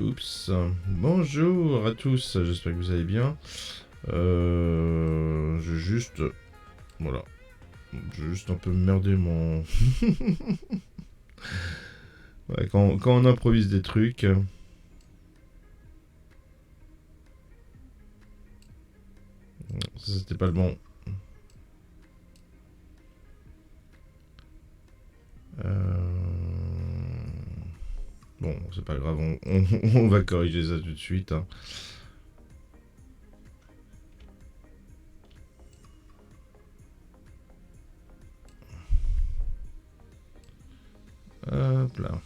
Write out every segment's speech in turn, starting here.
Oups. Bonjour à tous, j'espère que vous allez bien. Je juste... Voilà. J'ai juste un peu merdé mon... Ouais, quand on improvise des trucs... Ça, c'était pas le bon. Bon, c'est pas grave, on va corriger ça tout de suite. Hein. Hop là.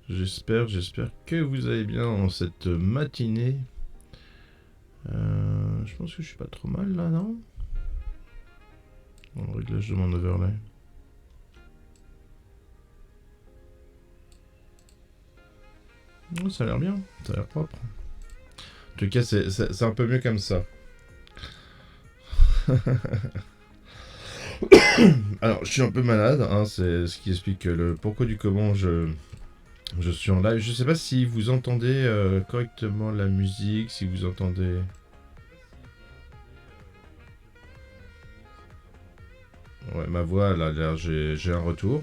J'espère que vous allez bien en cette matinée. Je pense que je suis pas trop mal là, non? Dans le réglage de mon overlay. Oh, ça a l'air bien, ça a l'air propre. En tout cas, c'est un peu mieux comme ça. Alors, je suis un peu malade, hein, c'est ce qui explique le pourquoi du comment je suis en live. Je sais pas si vous entendez correctement la musique, si vous entendez... Ouais, ma voix, là, j'ai un retour.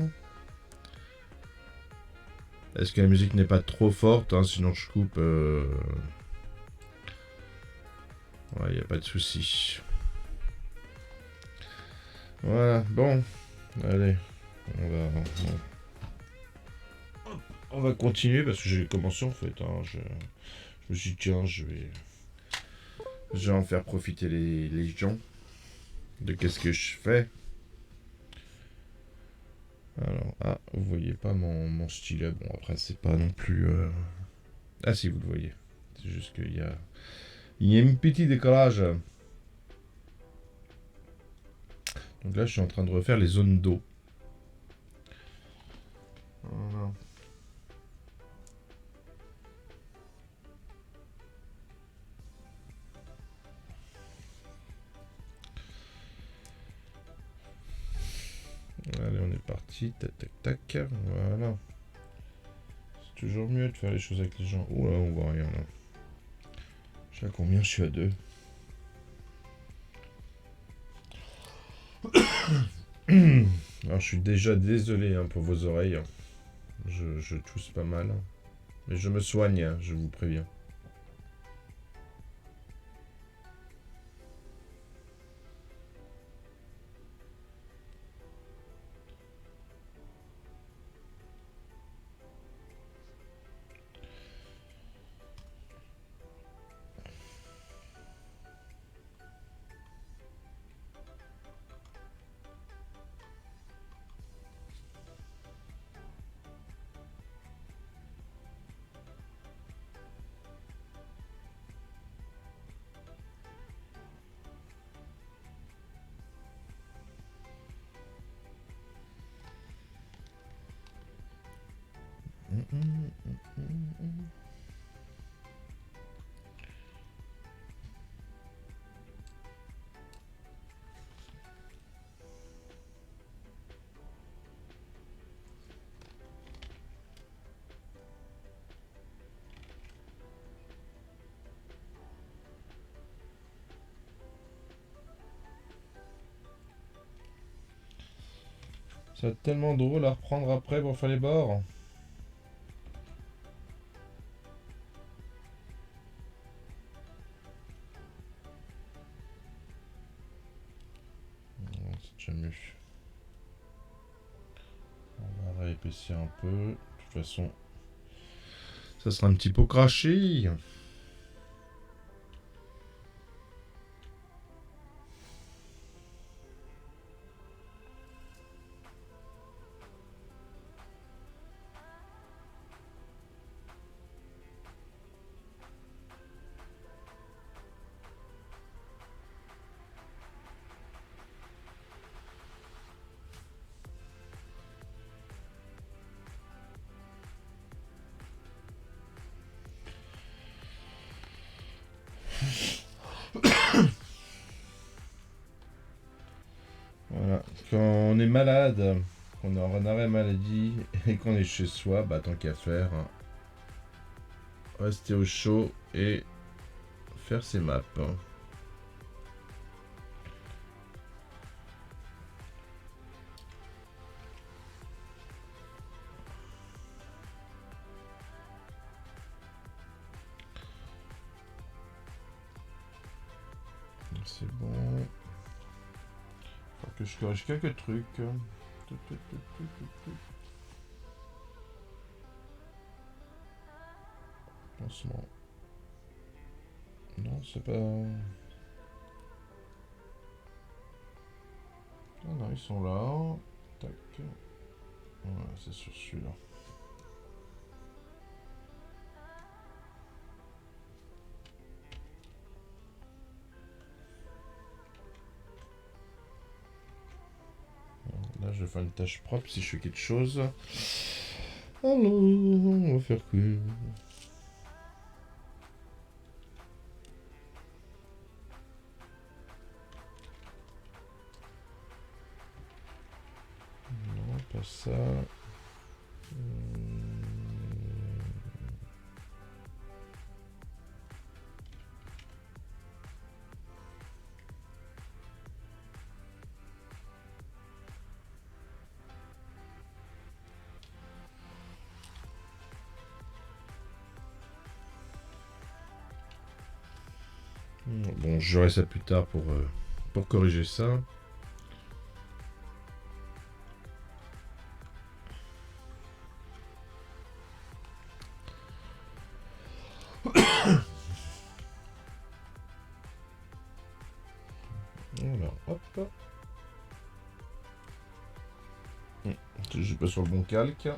Est-ce que la musique n'est pas trop forte, hein, sinon je coupe... Ouais, y a pas de souci. Voilà, bon, allez, on va continuer parce que j'ai commencé en fait. Hein, je me suis dit, tiens, je vais en faire profiter les gens de qu'est-ce que je fais. Alors, vous voyez pas mon stylet. Bon, après, c'est pas non plus... Ah si, vous le voyez. C'est juste il y a un petit décollage. Donc là, je suis en train de refaire les zones d'eau. Voilà. Allez, on est parti. Tac, tac, tac. Voilà. C'est toujours mieux de faire les choses avec les gens. Oh là, on voit rien là. Je sais à combien je suis à 2. Alors, je suis déjà désolé hein, pour vos oreilles. Je tousse pas mal. Mais je me soigne, hein, je vous préviens. Ça va être tellement drôle à reprendre après pour faire les bords. C'est déjà mieux. On va réépaissir un peu. De toute façon, ça sera un petit peu craché. est malade, qu'on est en arrêt maladie et qu'on est chez soi, bah tant qu'à faire, hein, rester au chaud et faire ses maps. C'est bon. Faut que je corrige quelques trucs. Lancement. Non, c'est pas... Ah non, ils sont là. Tac. Voilà, c'est sur celui-là. Là, je vais faire une tâche propre si je fais quelque chose. Alors, on va faire quoi? Non, pas ça. Bon, j'aurai ça plus tard pour corriger ça. Alors, hop. Je suis pas sur le bon calque.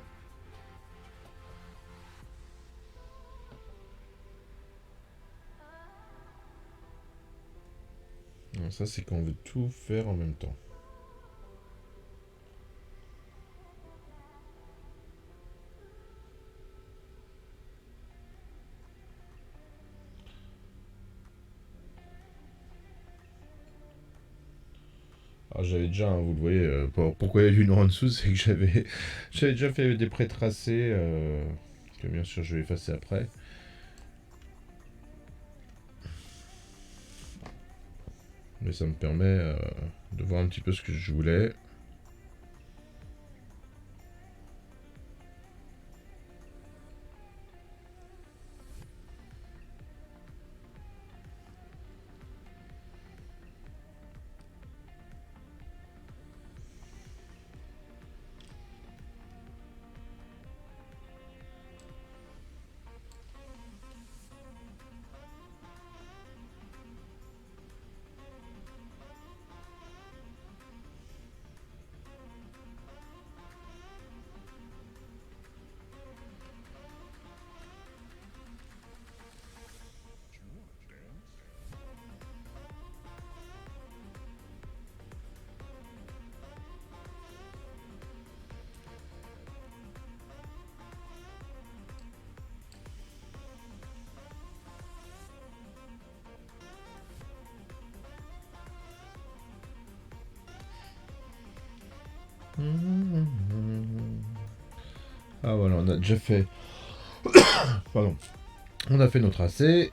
Non, ça, c'est quand on veut tout faire en même temps. Alors j'avais déjà, hein, vous le voyez, pourquoi il y a du noir en dessous, c'est que j'avais déjà fait des pré-tracés, que bien sûr je vais effacer après. Mais ça me permet de voir un petit peu ce que je voulais. Ah voilà, on a déjà fait... Pardon. On a fait nos tracés.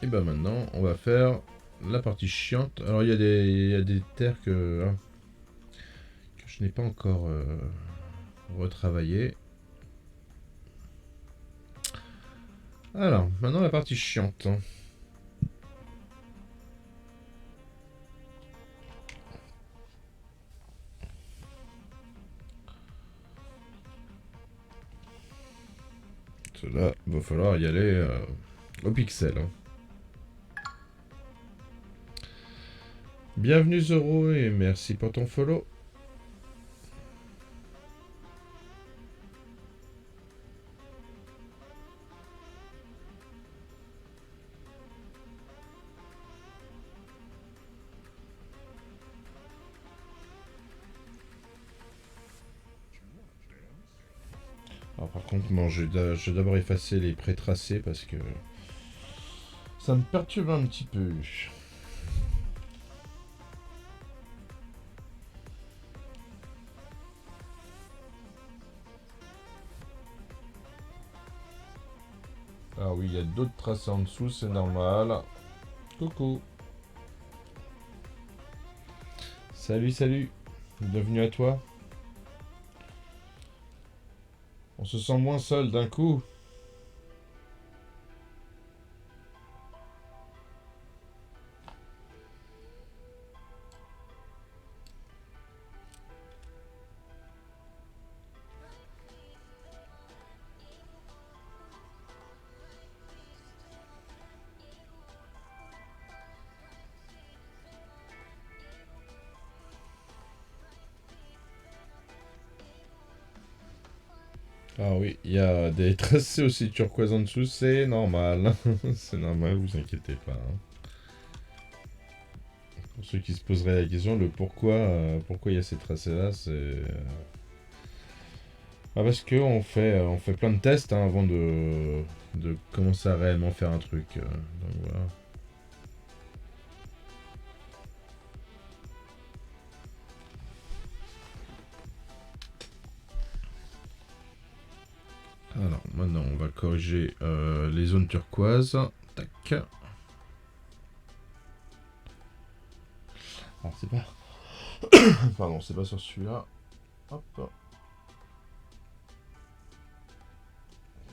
Et ben maintenant, on va faire la partie chiante. Alors il y a des terres que je n'ai pas encore retravaillé. Alors, maintenant la partie chiante. Cela, va falloir y aller au pixel. Hein. Bienvenue Zoro et merci pour ton follow. Alors par contre, bon, je vais d'abord effacer les pré-tracés parce que ça me perturbe un petit peu. Ah oui, il y a d'autres tracés en dessous, c'est normal. Coucou. Salut, salut. Bienvenue à toi. On se sent moins seul d'un coup. Ah oui, il y a des tracés aussi turquoise en dessous, c'est normal. C'est normal, vous inquiétez pas, hein. Pour ceux qui se poseraient la question, le pourquoi il y a ces tracés-là, c'est... parce que on fait plein de tests hein, avant de commencer à réellement faire un truc. Donc voilà. Alors maintenant on va corriger les zones turquoises. Tac. Alors c'est pas... Pardon, c'est pas sur celui-là. Hop.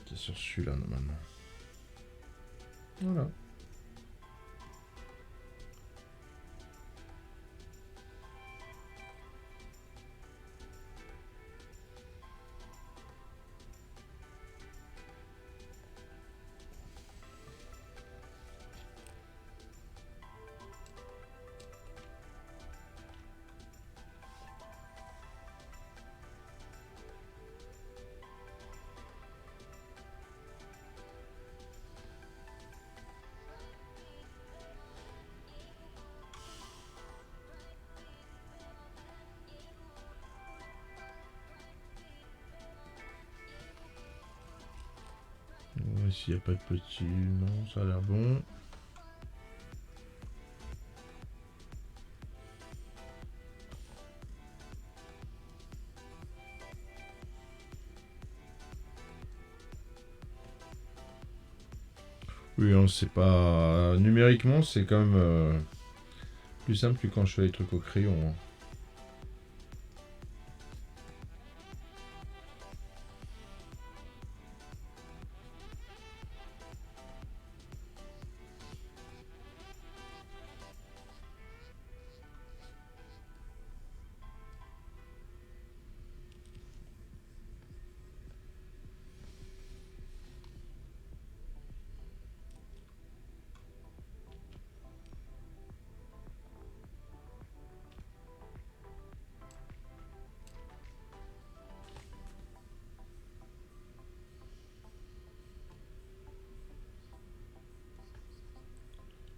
C'est sur celui-là normalement. Voilà. On va s'il n'y a pas de petit... Non, ça a l'air bon. Oui, on sait pas... Numériquement, c'est quand même plus simple que quand je fais les trucs au crayon, hein.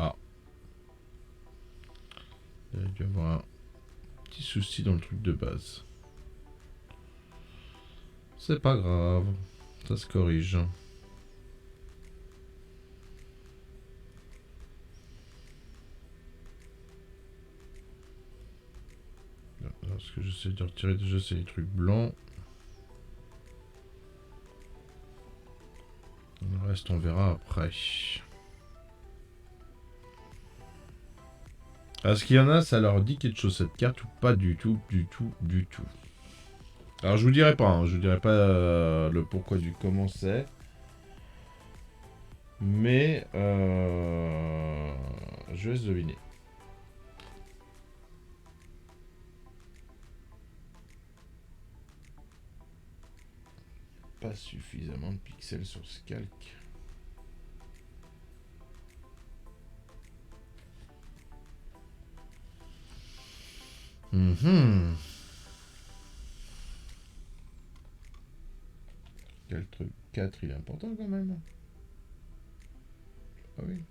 Ah. Il y a dû y avoir un petit souci dans le truc de base. C'est pas grave. Ça se corrige. Alors, ce que j'essaie de retirer déjà, c'est les trucs blancs. Le reste, on verra après. Est-ce qu'il y en a, ça leur dit quelque chose cette carte ou pas du tout, du tout, du tout. Alors je vous dirai pas, hein, je vous dirai pas le pourquoi du comment c'est. Mais je laisse deviner. Pas suffisamment de pixels sur ce calque. Quel truc 4, il est important quand même. Ah oui.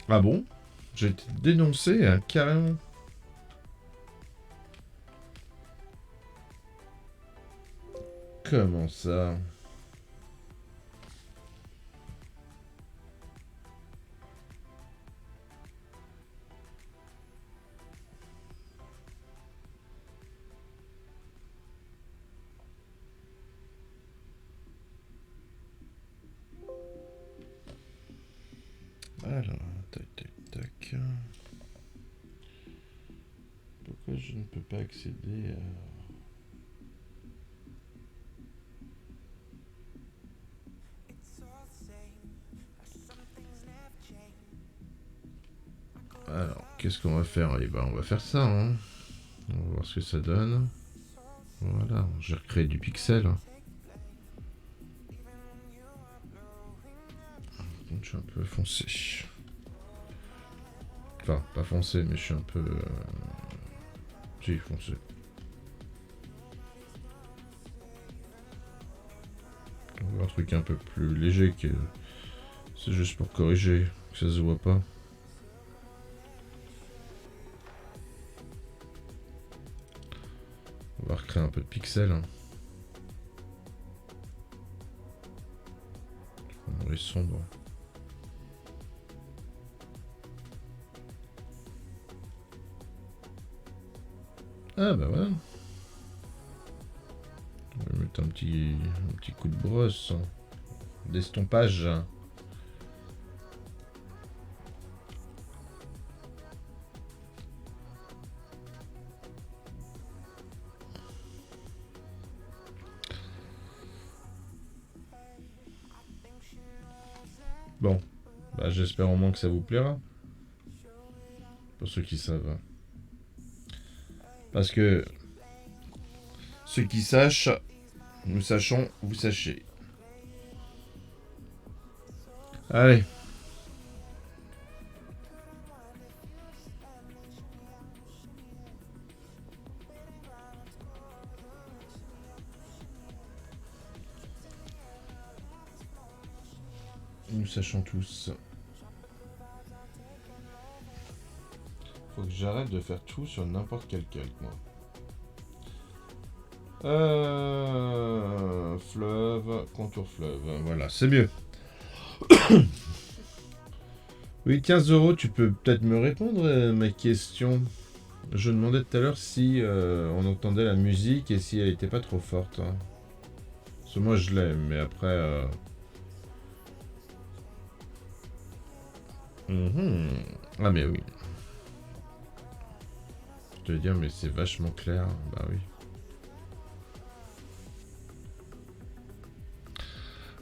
Ah bon? J'ai été dénoncé hein, carrément. Comment ça? Alors, tac, tac, tac. Pourquoi je ne peux pas accéder à... Alors, qu'est-ce qu'on va faire? Eh ben, on va faire ça, hein. On va voir ce que ça donne. Voilà, j'ai recréé du pixel. Je suis un peu foncé. Enfin, pas foncé, mais je suis un peu... Si, foncé. On va voir un truc un peu plus léger que... C'est juste pour corriger, que ça se voit pas. On va recréer un peu de pixels. On est sombre. Ah bah voilà. On va mettre un petit coup de brosse. D'estompage. Bon, bah j'espère au moins que ça vous plaira. Pour ceux qui savent. Parce que ceux qui sachent, nous sachons, vous sachez. Allez. Nous sachons tous. Faut que j'arrête de faire tout sur n'importe quel calque, moi. Fleuve, contour fleuve. Voilà, c'est mieux. Oui, 15 euros, tu peux peut-être me répondre à ma question. Je demandais tout à l'heure si on entendait la musique et si elle était pas trop forte. Hein. Parce que moi je l'aime, mais après... Ah mais oui. Je te veux dire, mais c'est vachement clair. Bah oui.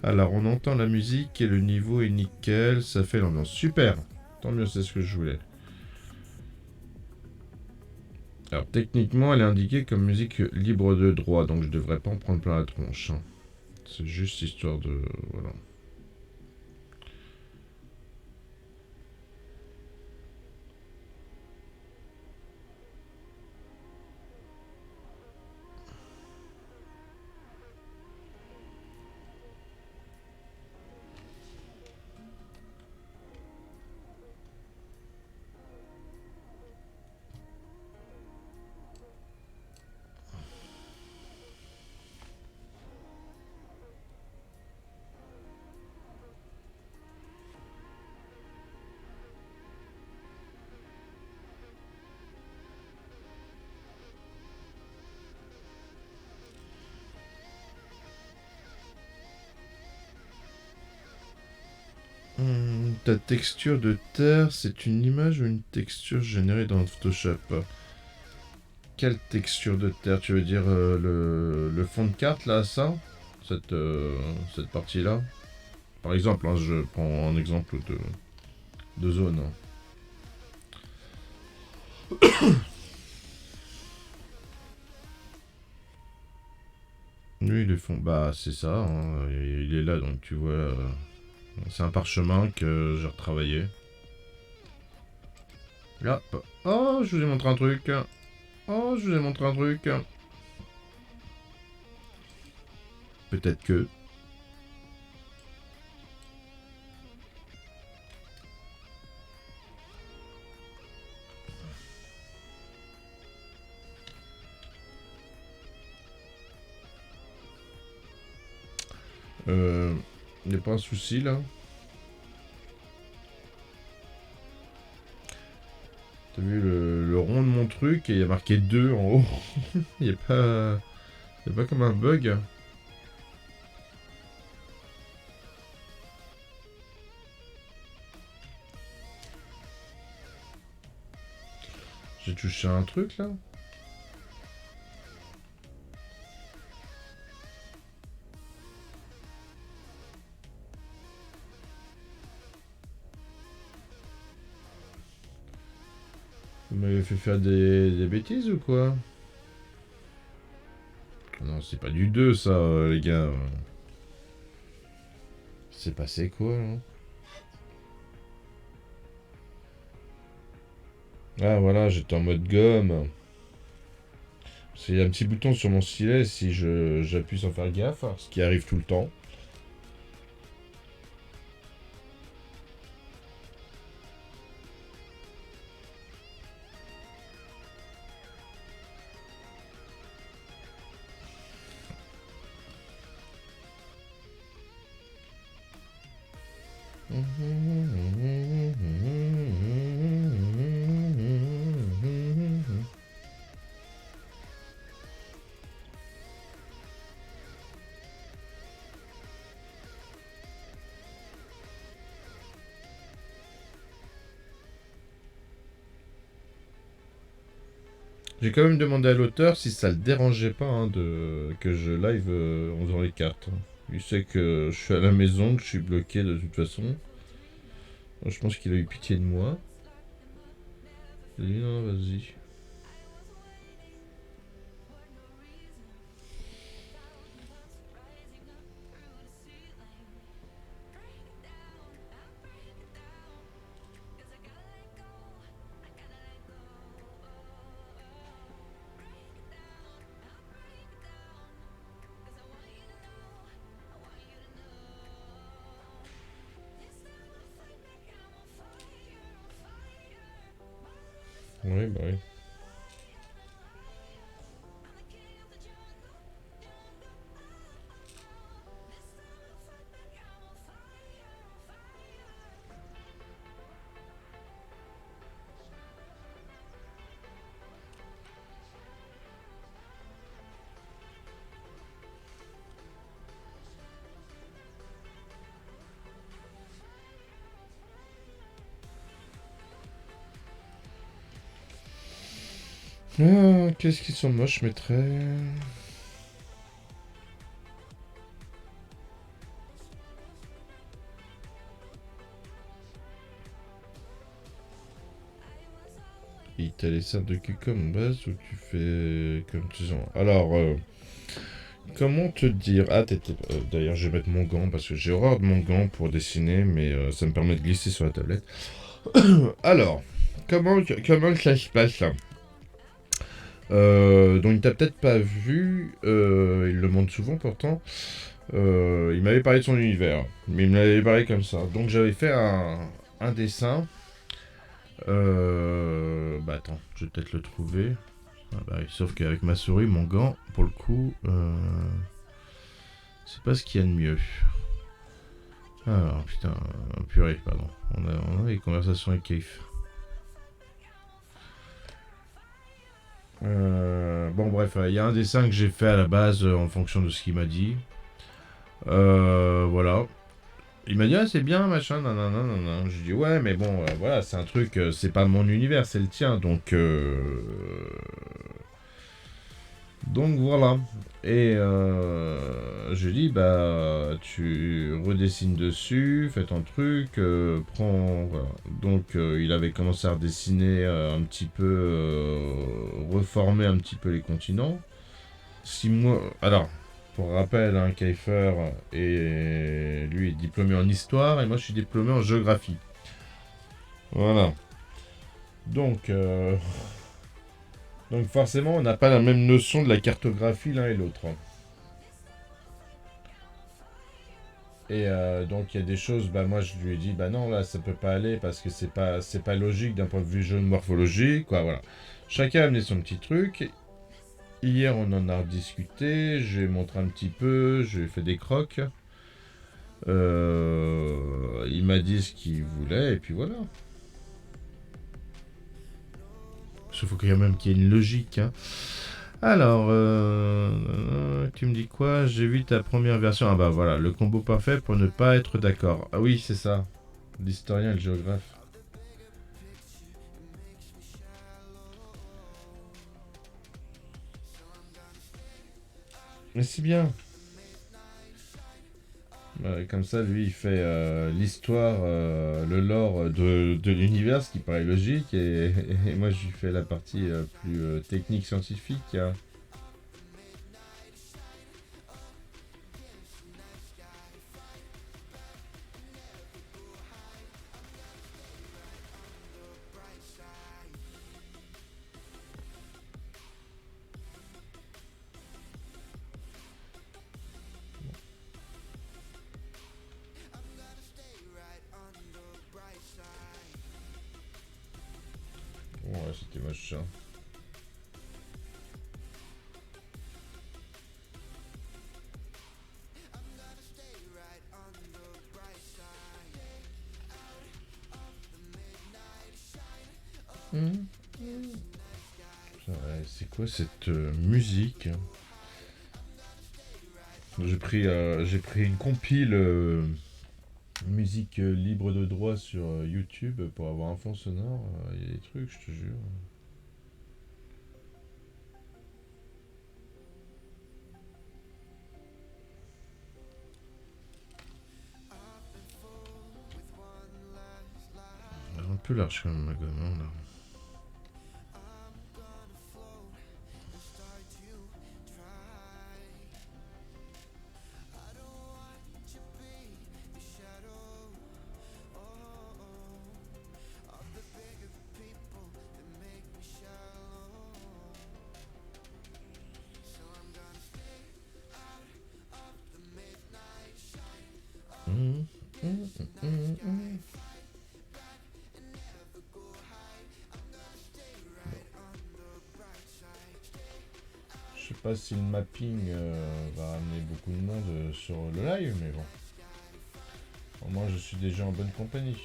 Alors, on entend la musique et le niveau est nickel. Ça fait l'ambiance. Super. Tant mieux, c'est ce que je voulais. Alors, techniquement, elle est indiquée comme musique libre de droit. Donc, je devrais pas en prendre plein la tronche. Hein. C'est juste histoire de... Voilà. Ta texture de terre, c'est une image ou une texture générée dans Photoshop? Quelle texture de terre? Tu veux dire le fond de carte, là, ça? Cette partie-là? Par exemple, hein, je prends un exemple de zone. Hein. Oui, le fond, bah c'est ça, hein, il est là, donc tu vois, c'est un parchemin que j'ai retravaillé. Là, oh, je vous ai montré un truc. Oh, je vous ai montré un truc. Peut-être que... Y a pas un souci là? T'as vu le rond de mon truc et il y a marqué 2 en haut. Il y a pas... Y a pas comme un bug. J'ai touché un truc là? Vous m'avez fait faire des bêtises ou quoi? Non, c'est pas du 2 ça, les gars. C'est passé quoi là? Ah voilà, j'étais en mode gomme. Parce qu'il y a un petit bouton sur mon stylet si j'appuie sans faire gaffe, ce qui arrive tout le temps. J'ai quand même demandé à l'auteur si ça le dérangeait pas hein, que je live en faisant les cartes. Il sait que je suis à la maison, que je suis bloqué de toute façon. Je pense qu'il a eu pitié de moi. Il a dit non, vas-y. Oui, bah oui. Ah, qu'est-ce qu'ils sont moches, je mettrais. Il t'a laissé un de cul comme base ou tu fais comme tu sens. Alors, comment te dire? Ah, d'ailleurs, je vais mettre mon gant parce que j'ai horreur de mon gant pour dessiner, mais ça me permet de glisser sur la tablette. Alors, comment ça se passe là? Donc, il t'a peut-être pas vu, il le montre souvent pourtant. Il m'avait parlé de son univers, mais il me l'avait parlé comme ça. Donc, j'avais fait un dessin. Bah attends, je vais peut-être le trouver. Ah bah, sauf qu'avec ma souris, mon gant, pour le coup, c'est pas ce qu'il y a de mieux. Alors, putain, purée, pardon. On a des conversations avec Keith. Bon, bref, il y a un dessin que j'ai fait à la base en fonction de ce qu'il m'a dit. Voilà. Il m'a dit, ah, c'est bien, machin, nanana, nanana. Je dis, ouais, mais bon, voilà, c'est un truc, c'est pas mon univers, c'est le tien, donc voilà. Et je lui dis, bah, tu redessines dessus, fais ton truc, prends. Voilà. Donc il avait commencé à redessiner un petit peu, reformer un petit peu les continents. 6 mois. Alors, pour rappel, hein, Kiefer et lui est diplômé en histoire et moi je suis diplômé en géographie. Voilà. Donc, donc forcément, on n'a pas la même notion de la cartographie l'un et l'autre. Et donc il y a des choses, bah moi je lui ai dit, bah non là ça peut pas aller parce que c'est pas logique d'un point de vue géomorphologique, quoi, voilà. Chacun a amené son petit truc. Hier on en a discuté, je lui ai montré un petit peu, je lui ai fait des crocs. Il m'a dit ce qu'il voulait et puis voilà. Il faut quand même qu'il y ait une logique. Hein. Alors, tu me dis quoi? J'ai vu ta première version. Ah bah voilà, le combo parfait pour ne pas être d'accord. Ah oui, c'est ça. L'historien et le géographe. Mais c'est bien. Comme ça, lui, il fait l'histoire, le lore de l'univers, ce qui paraît logique, et moi, je lui fais la partie plus technique, scientifique. Hein. Ouais, c'était moche ça. Mhm. Ouais, c'est quoi cette musique? J'ai pris une compile musique libre de droit sur YouTube pour avoir un fond sonore. Il y a des trucs, je te jure. Un peu large quand même, ma gomme, là. Mhm, mhm, mhm, mhm. Je sais pas si le mapping va amener beaucoup de monde sur le live, mais bon. Au moins, je suis déjà en bonne compagnie.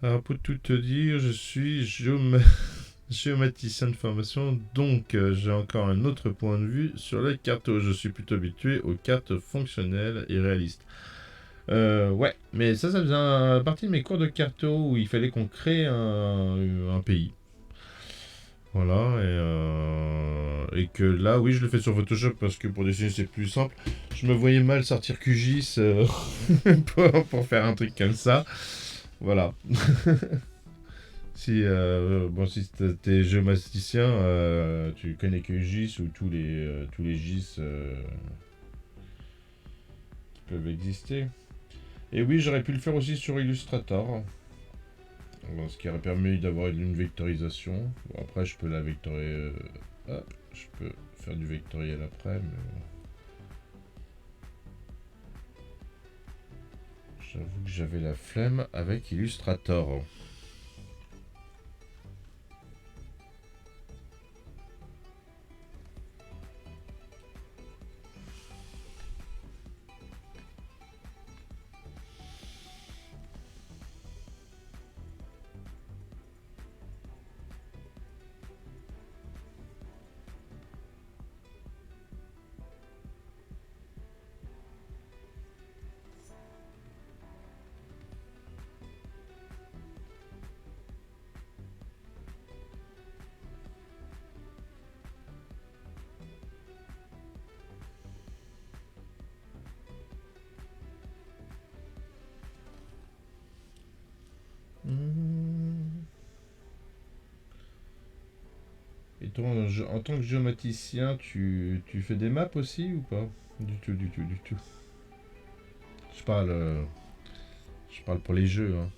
Alors, pour tout te dire, je suis géomaticien de formation, donc j'ai encore un autre point de vue sur les cartes. Je suis plutôt habitué aux cartes fonctionnelles et réalistes. Ouais, mais ça faisait partie de mes cours de carto où il fallait qu'on crée un pays. Voilà, et que là, oui, je le fais sur Photoshop parce que pour dessiner c'est plus simple. Je me voyais mal sortir QGIS pour faire un truc comme ça. Voilà. Si t'es géomaticien, tu connais que GIS ou tous les GIS qui peuvent exister. Et oui, j'aurais pu le faire aussi sur Illustrator, ce qui aurait permis d'avoir une vectorisation. Bon, après, je peux la vectorier. Hop, je peux faire du vectoriel après, mais bon. J'avoue que j'avais la flemme avec Illustrator. Toi, en tant que géomaticien, tu fais des maps aussi ou pas? Du tout, du tout, du tout. Je parle, euh, je parle pour les jeux, hein.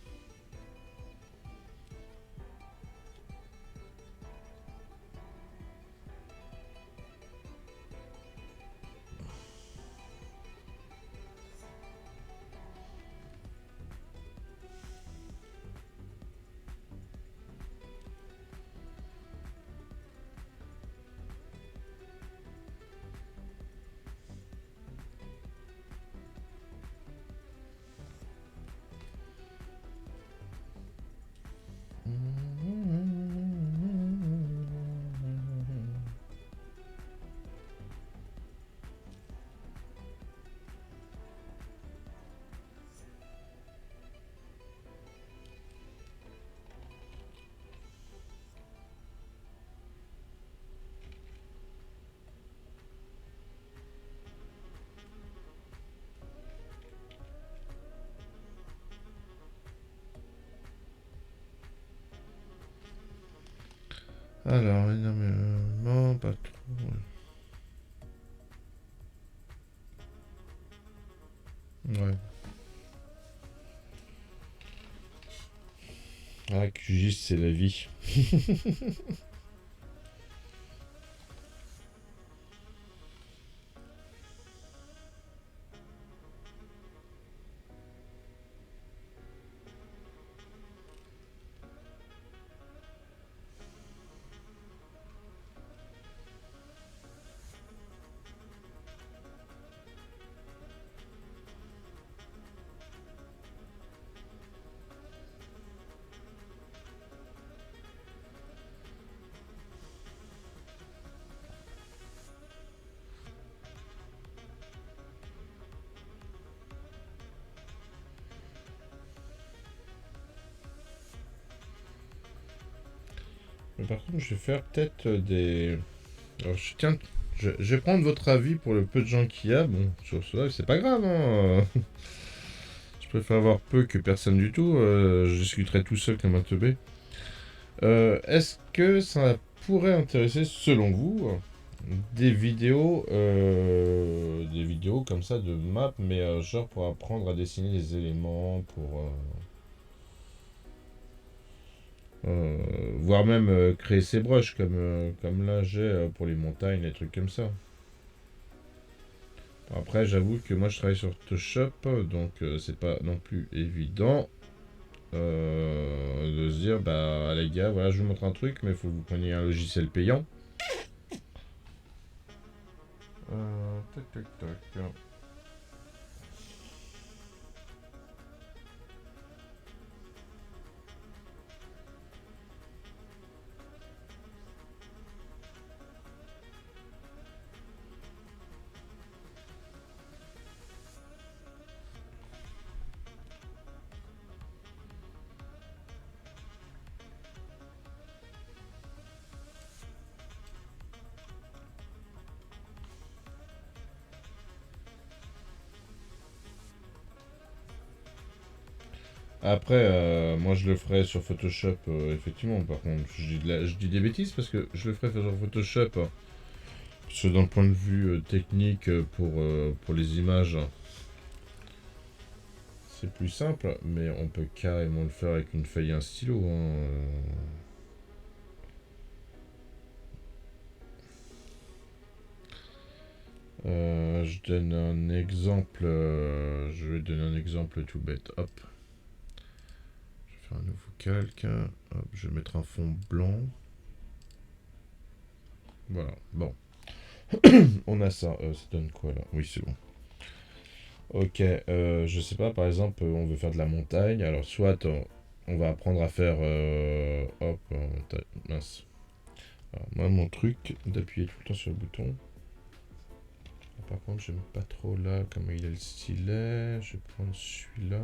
Alors, énormément, pas trop. Ouais. Ah, QGIS, c'est la vie. Mais par contre, je vais faire peut-être des... Alors, tiens, je vais prendre votre avis pour le peu de gens qu'il y a. Bon, sur cela, c'est pas grave, hein. Je préfère avoir peu que personne du tout. Je discuterai tout seul comme un teubé. Est-ce que ça pourrait intéresser, selon vous, des vidéos comme ça de maps, mais genre pour apprendre à dessiner les éléments, pour voire même créer ses brushes comme là j'ai pour les montagnes, les trucs comme ça. Après, j'avoue que moi je travaille sur Photoshop, donc c'est pas non plus évident de se dire bah les gars, voilà, je vous montre un truc, mais il faut que vous preniez un logiciel payant. Tac tac tac. Après, moi je le ferai sur Photoshop, effectivement. Par contre, je dis des bêtises parce que je le ferai sur Photoshop. Parce que dans le point de vue technique pour les images, c'est plus simple, mais on peut carrément le faire avec une feuille et un stylo, hein. Je donne un exemple. Je vais donner un exemple tout bête. Hop. Je vais faire un nouveau calque. Hop, je vais mettre un fond blanc. Voilà. Bon. On a ça. Ça donne quoi là? Oui, c'est bon. Ok. Je sais pas, par exemple, on veut faire de la montagne. Alors, soit on va apprendre à faire. Hop. Mince. Alors, moi, mon truc d'appuyer tout le temps sur le bouton. Par contre, j'aime pas trop là comment il est le stylet. Je vais prendre celui-là.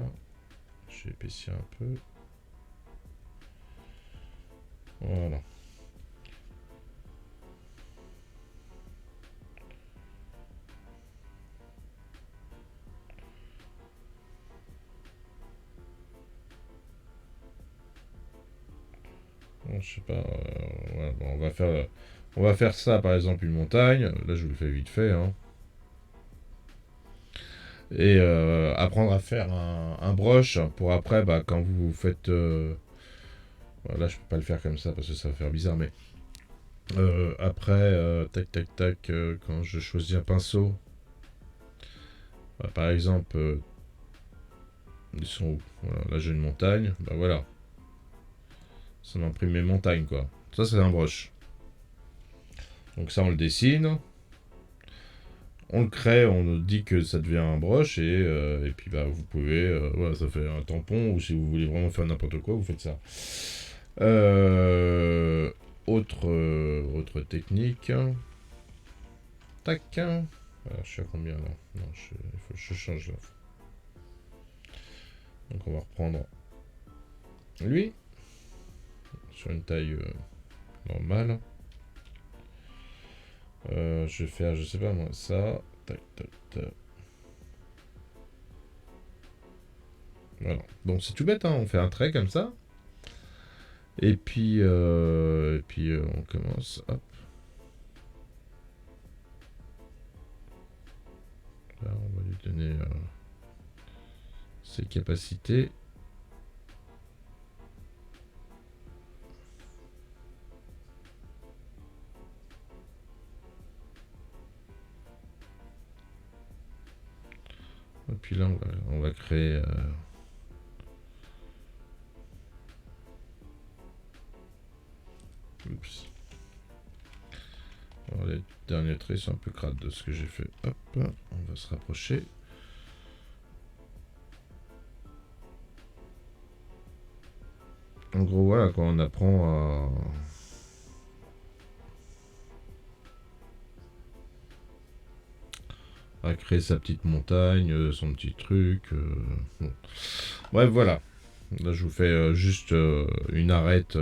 Je vais épaissir un peu. Voilà. Bon, je sais pas. Voilà, bon, on va faire On va faire ça, par exemple, une montagne. Là, je vous le fais vite fait. Hein. Et apprendre à faire un brush pour après, bah, quand vous faites... là, je peux pas le faire comme ça parce que ça va faire bizarre, mais... après, tac, tac, tac, quand je choisis un pinceau, bah, par exemple, ils sont où? Voilà, là, j'ai une montagne. Bah voilà, ça m'imprime mes montagnes, quoi. Ça, c'est un brush. Donc ça, on le dessine. On le crée, on nous dit que ça devient un brush et puis bah vous pouvez, voilà, ça fait un tampon ou si vous voulez vraiment faire n'importe quoi, vous faites ça. Euh, autre technique. Tac. Alors, je suis à combien là? Non, il faut que je change là. Donc on va reprendre lui sur une taille normale. Je vais faire, je sais pas moi, ça. Tac, tac, tac. Voilà. Bon, c'est tout bête, hein. On fait un trait comme ça. Et puis on commence. Hop. Là, on va lui donner ses capacités. Et puis là, on va créer. Oups. Alors, les derniers traits sont un peu crades de ce que j'ai fait. Hop, on va se rapprocher. En gros, voilà, quand on apprend à créer sa petite montagne, son petit truc. Bon. Bref, voilà. Là, je vous fais juste une arête.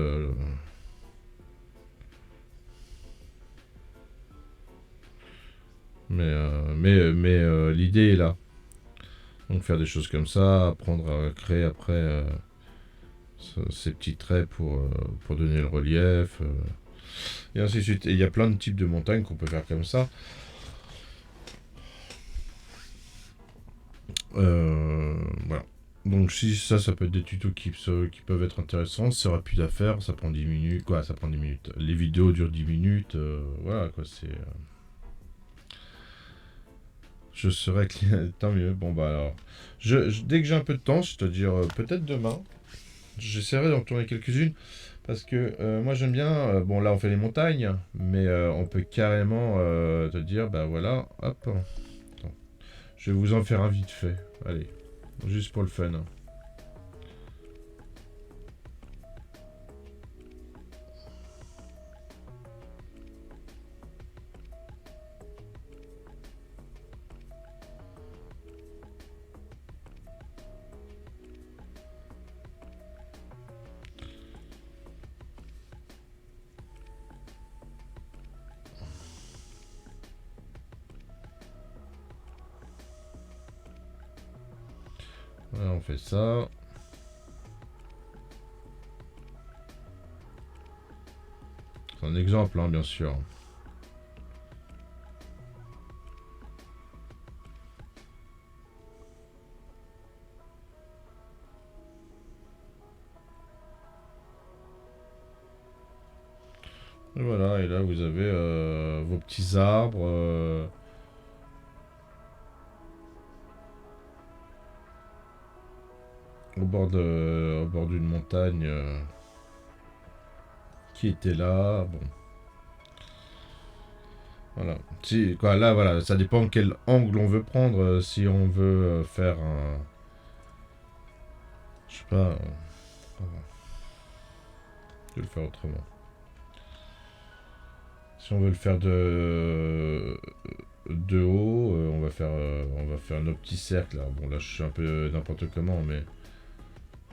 Mais l'idée est là. Donc faire des choses comme ça, apprendre à créer après ces petits traits pour donner le relief. Et ainsi de suite. Et il y a plein de types de montagnes qu'on peut faire comme ça. Voilà. Donc si ça peut être des tutos qui peuvent être intéressants, c'est rapide à faire, ça prend 10 minutes. Quoi, ça prend 10 minutes. Les vidéos durent 10 minutes. Voilà quoi, c'est... Je serai client, tant mieux. Bon bah alors, dès que j'ai un peu de temps, c'est-à-dire peut-être demain, j'essaierai d'en tourner quelques-unes parce que moi j'aime bien. Bon là on fait les montagnes, mais on peut carrément te dire bah voilà, hop. Attends, je vais vous en faire un vite fait. Allez, juste pour le fun. Hein. Voilà, on fait ça. C'est un exemple, hein, bien sûr. Et voilà, et là vous avez vos petits arbres. Au bord d'une montagne qui était là. Bon, voilà. Si, quoi, là, voilà, ça dépend quel angle on veut prendre. Si on veut faire un. Je sais pas. Je vais le faire autrement. Si on veut le faire de haut, on va faire nos petits cercles. Là. Bon, là, je suis un peu n'importe comment, mais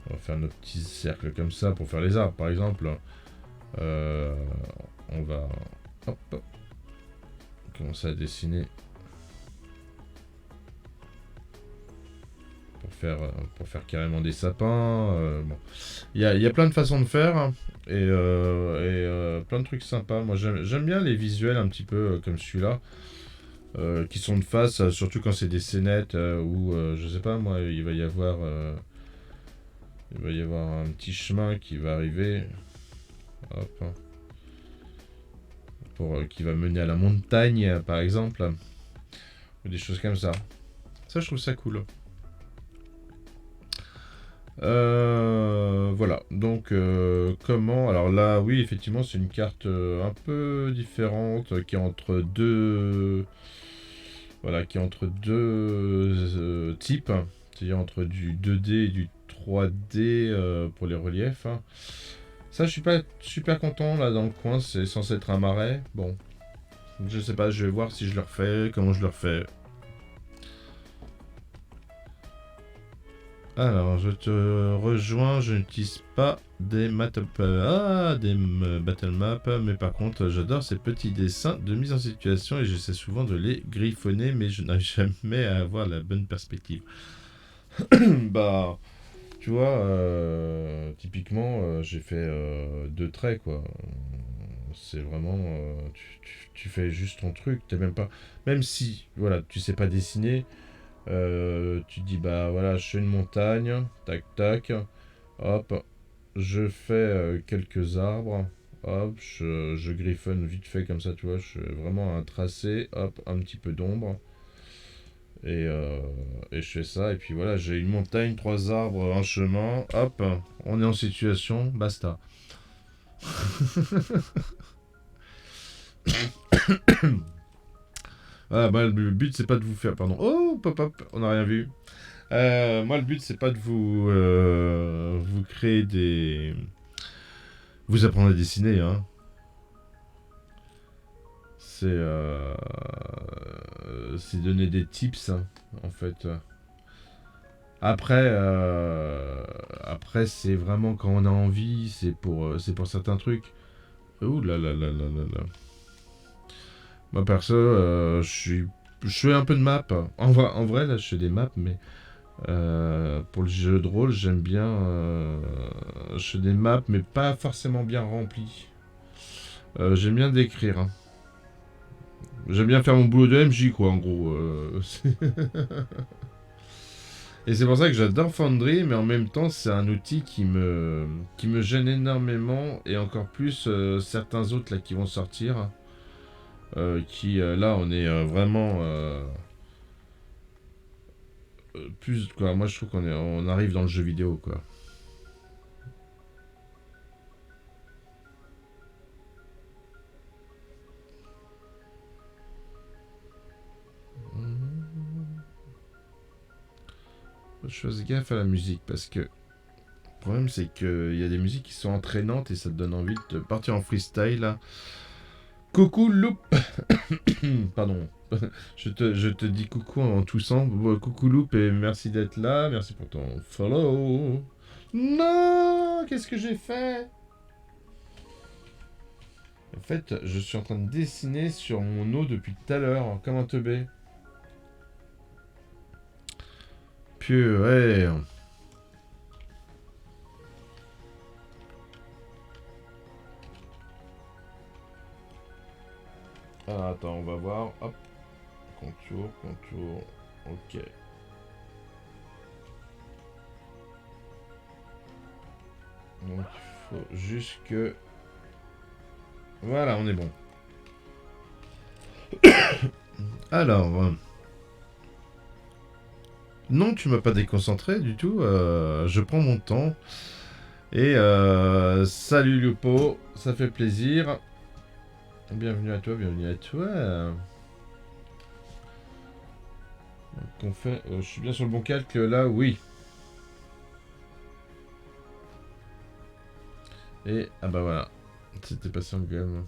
on va faire nos petits cercles comme ça pour faire les arbres, par exemple. Euh, on va hop, commencer à dessiner pour pour faire carrément des sapins. Bon. Il y a plein de façons de faire hein, plein de trucs sympas. Moi, j'aime bien les visuels un petit peu comme celui-là, qui sont de face, surtout quand c'est des scénettes où, je sais pas, moi, il va y avoir un petit chemin qui va arriver, hop, qui va mener à la montagne, par exemple, ou des choses comme ça. Ça, je trouve ça cool. Voilà, donc comment... Alors là, oui, effectivement, c'est une carte un peu différente, qui est entre deux... Voilà, qui est entre deux types, c'est-à-dire entre du 2D et du 3D pour les reliefs. Hein. Ça, je suis pas super content, là, dans le coin, c'est censé être un marais. Bon, je sais pas, je vais voir si je le refais, comment je le refais. Alors, je te rejoins, je n'utilise pas des battle maps, mais par contre, j'adore ces petits dessins de mise en situation et j'essaie souvent de les griffonner, mais je n'arrive jamais à avoir la bonne perspective. Bah, tu vois, typiquement, j'ai fait deux traits, quoi. C'est vraiment, tu fais juste ton truc, t'es même pas, même si, voilà, tu sais pas dessiner. Tu dis bah voilà, je fais une montagne, tac tac, hop, je fais quelques arbres, hop, je griffonne vite fait comme ça, tu vois, je fais vraiment un tracé, hop, un petit peu d'ombre, et je fais ça, et puis voilà, j'ai une montagne, trois arbres, un chemin, hop, on est en situation, basta. Ah, bah, le but c'est pas de vous faire, pardon, oh, pop, pop, on n'a rien vu. Moi, le but, c'est pas de vous créer des... Vous apprendre à dessiner, hein. C'est donner des tips, hein, en fait. Après, c'est vraiment quand on a envie, c'est pour certains trucs. Ouh là là là là là là. Moi, perso, je fais un peu de maps. En vrai, là, je fais des maps, mais... pour le jeu de rôle, j'aime bien. Je fais des maps, mais pas forcément bien remplies. J'aime bien décrire. Hein. J'aime bien faire mon boulot de MJ, quoi, en gros. Et c'est pour ça que j'adore Foundry, mais en même temps, c'est un outil qui me gêne énormément, et encore plus certains autres là qui vont sortir. Là, on est vraiment. Plus, quoi. Moi, je trouve on arrive dans le jeu vidéo, quoi. Je fasse gaffe à la musique parce que le problème c'est qu'il y a des musiques qui sont entraînantes et ça te donne envie de partir en freestyle là. Coucou loup. Pardon. Je te dis coucou en toussant. Coucou loup et merci d'être là. Merci pour ton follow. Non, qu'est-ce que j'ai fait? En fait, je suis en train de dessiner sur mon eau depuis tout à l'heure, comme un teubé. Purée. Ah, attends, on va voir. Hop. Contour, contour. Ok. Donc, il faut juste que... Voilà, on est bon. Alors... Non, tu m'as pas déconcentré du tout. Je prends mon temps. Et salut Lupo, ça fait plaisir. Bienvenue à toi, bienvenue à toi. Donc on fait, je suis bien sur le bon calque là, oui. Et ah bah voilà, c'était passé en gamme.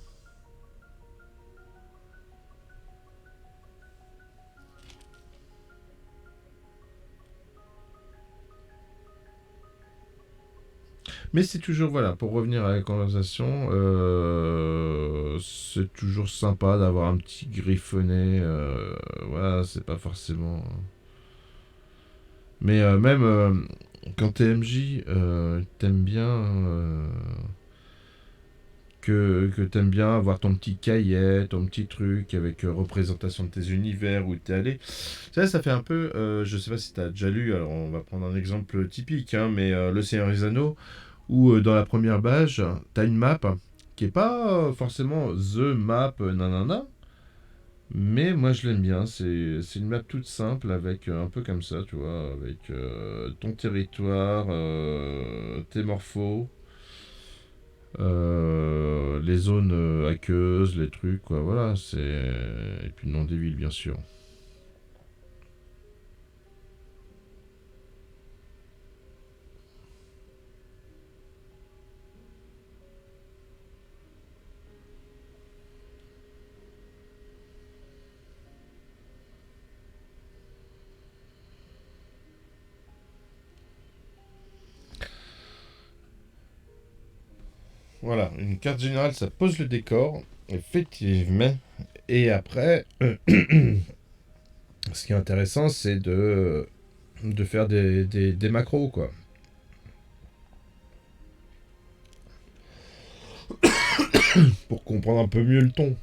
Mais c'est toujours, voilà, pour revenir à la conversation, c'est toujours sympa d'avoir un petit griffonnet. Voilà, c'est pas forcément... Mais même quand t'es MJ, t'aimes bien que t'aimes bien avoir ton petit cahier, ton petit truc avec représentation de tes univers où t'es allé. Ça fait un peu, je sais pas si t'as déjà lu, alors on va prendre un exemple typique, hein, mais Le Seigneur des Anneaux, où dans la première page, t'as une map qui est pas forcément the map nanana, mais moi je l'aime bien, c'est une map toute simple avec un peu comme ça, tu vois, avec ton territoire, tes morphos, les zones aqueuses, les trucs, quoi, voilà, c'est... Et puis le nom des villes, bien sûr. Voilà, une carte générale, ça pose le décor, effectivement. Et après, ce qui est intéressant, c'est de faire des macros, quoi. Pour comprendre un peu mieux le ton.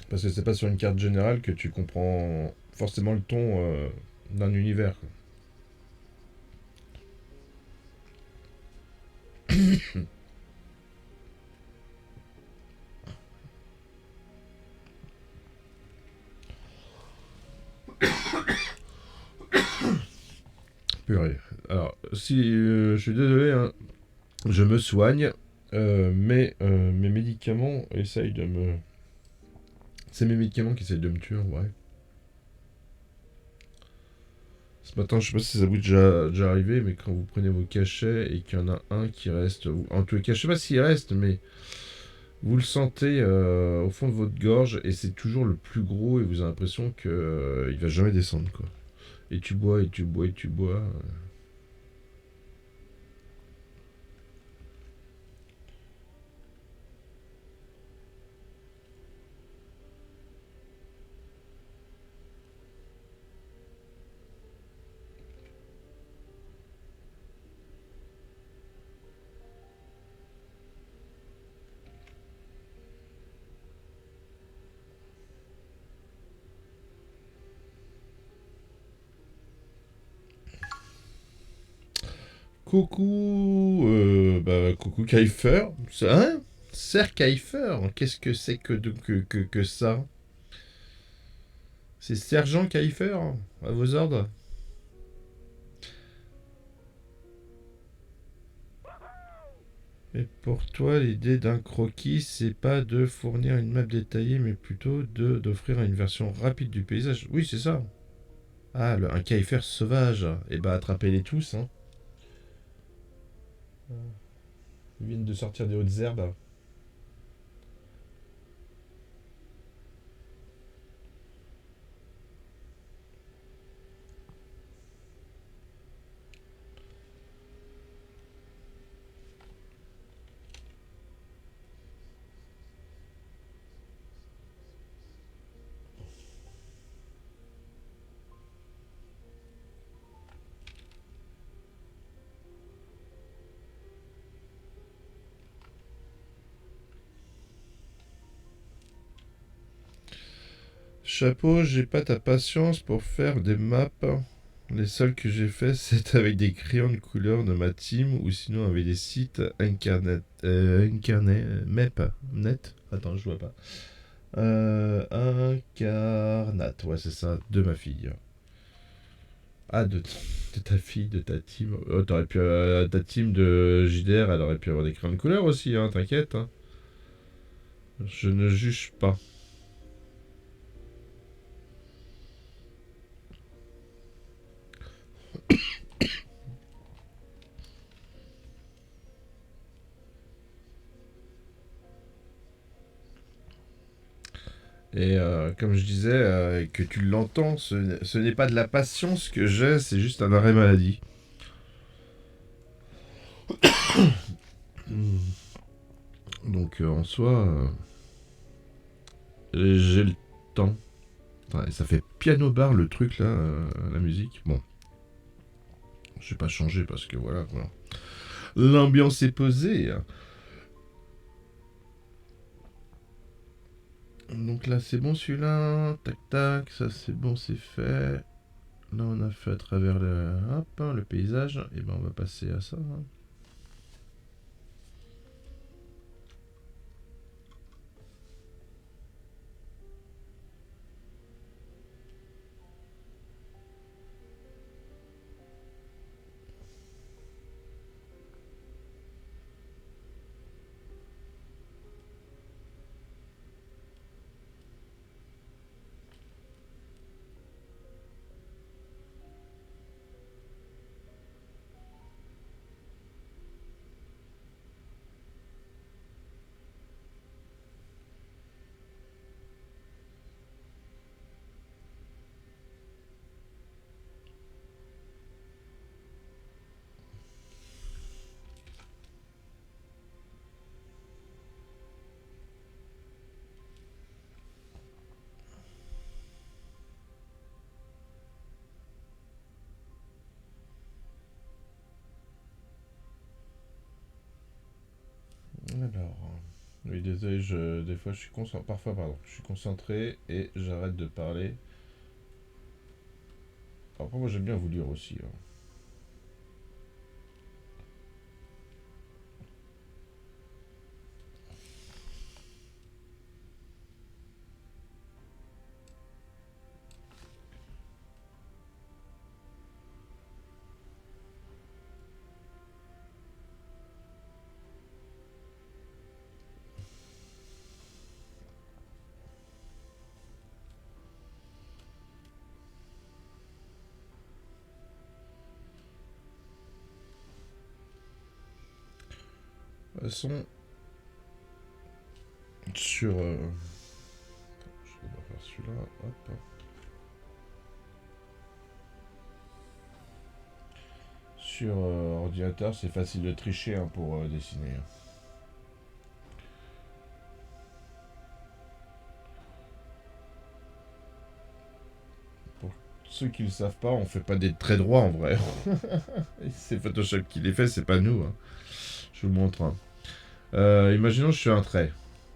Parce que c'est pas sur une carte générale que tu comprends forcément le ton d'un univers, quoi. Purée. Alors, si je suis désolé, hein, je me soigne, mais mes médicaments essayent de me. C'est mes médicaments qui essayent de me tuer en vrai. Ce matin, je sais pas si ça vous est déjà arrivé, mais quand vous prenez vos cachets et qu'il y en a un qui reste, en tous les cas, je sais pas s'il reste, mais vous le sentez au fond de votre gorge et c'est toujours le plus gros et vous avez l'impression que il va jamais descendre, quoi. Et tu bois et tu bois et tu bois. Coucou, coucou Kaifer. Hein? Serre Kaifer, qu'est-ce que c'est que ça? C'est Sergent Kaifer, à vos ordres? Et pour toi, l'idée d'un croquis, c'est pas de fournir une map détaillée, mais plutôt d'offrir une version rapide du paysage. Oui, c'est ça. Ah, un Kaifer sauvage. Et bah, attrapez-les tous, hein. Ils viennent de sortir des hautes herbes. Chapeau, j'ai pas ta patience pour faire des maps. Les seuls que j'ai fait, c'est avec des crayons de couleur de ma team ou sinon avec des sites incarnés, map, net. Attends, je vois pas. Incarnate, ouais, c'est ça, de ma fille. Ah, de ta fille, de ta team. Oh, t'aurais pu. Ta team de JDR, elle aurait pu avoir des crayons de couleur aussi, hein, t'inquiète. Hein. Je ne juge pas. Et comme je disais, que tu l'entends, ce n'est pas de la patience que j'ai, c'est juste un arrêt maladie. Donc en soi, j'ai le temps. Enfin, ça fait piano bar le truc là, la musique. Bon. Je vais pas changer parce que voilà, quoi. L'ambiance est posée. Donc là, c'est bon celui-là. Tac, tac, ça c'est bon, c'est fait. Là, on a fait à travers le paysage. Et ben, on va passer à ça. Alors, oui, désolé, des fois je suis concentré, parfois, pardon, je suis concentré et j'arrête de parler. Après, moi j'aime bien vous lire aussi. De toute façon, sur. Je vais faire celui-là, hop. Sur ordinateur, c'est facile de tricher hein, pour dessiner. Pour ceux qui ne le savent pas, on fait pas des traits droits en vrai. C'est Photoshop qui les fait, c'est pas nous. Hein. Je vous le montre. Hein. Imaginons que je fais un trait.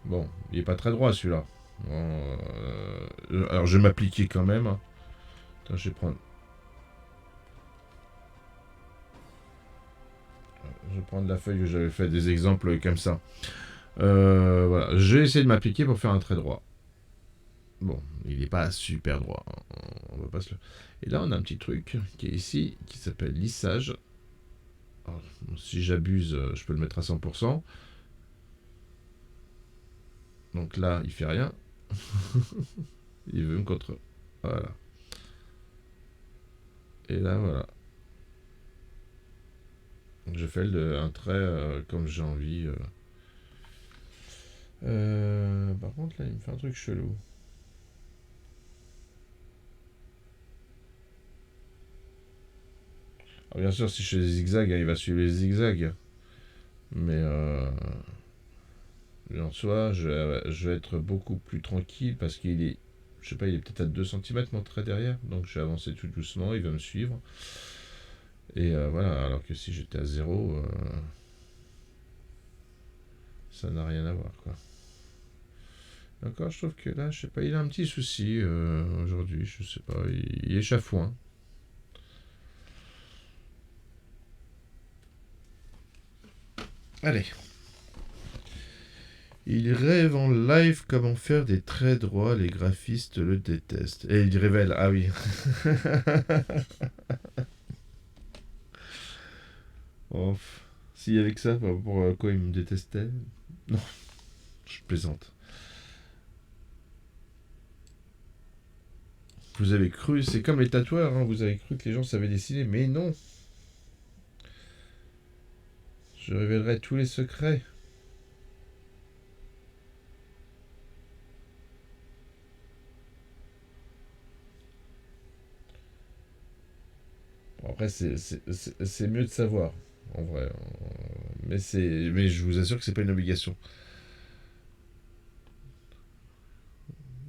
Bon, il est pas très droit celui-là. Bon, alors je vais m'appliquer quand même. Attends, je vais prendre. Je vais prendre la feuille où j'avais fait des exemples comme ça. Voilà, je vais essayer de m'appliquer pour faire un trait droit. Bon, il n'est pas super droit. Hein. On va pas se le... Et là, on a un petit truc qui est ici, qui s'appelle lissage. Alors, si j'abuse, je peux le mettre à 100%. Donc là, il fait rien. Il veut me contre... Voilà. Et là, voilà. Je fais un trait comme j'ai envie. Par contre, là, il me fait un truc chelou. Alors, bien sûr, si je fais des zigzags, hein, il va suivre les zigzags. Mais en soi, je vais être beaucoup plus tranquille parce qu'il est, je sais pas, il est peut-être à 2 centimètres mon trait derrière. Donc je vais avancer tout doucement, il va me suivre. Et voilà, alors que si j'étais à 0, ça n'a rien à voir quoi. Encore, je trouve que là, je sais pas, il a un petit souci aujourd'hui, je sais pas, il est chafouin. Allez. Il rêve en live comment faire des traits droits, les graphistes le détestent. Et il révèle, ah oui. Oh, s'il y avait que ça, pourquoi il me détestait? Non, je plaisante. Vous avez cru, c'est comme les tatoueurs, hein, vous avez cru que les gens savaient dessiner, mais non. Je révélerai tous les secrets. Bon, après, c'est mieux de savoir, en vrai. Mais je vous assure que c'est pas une obligation.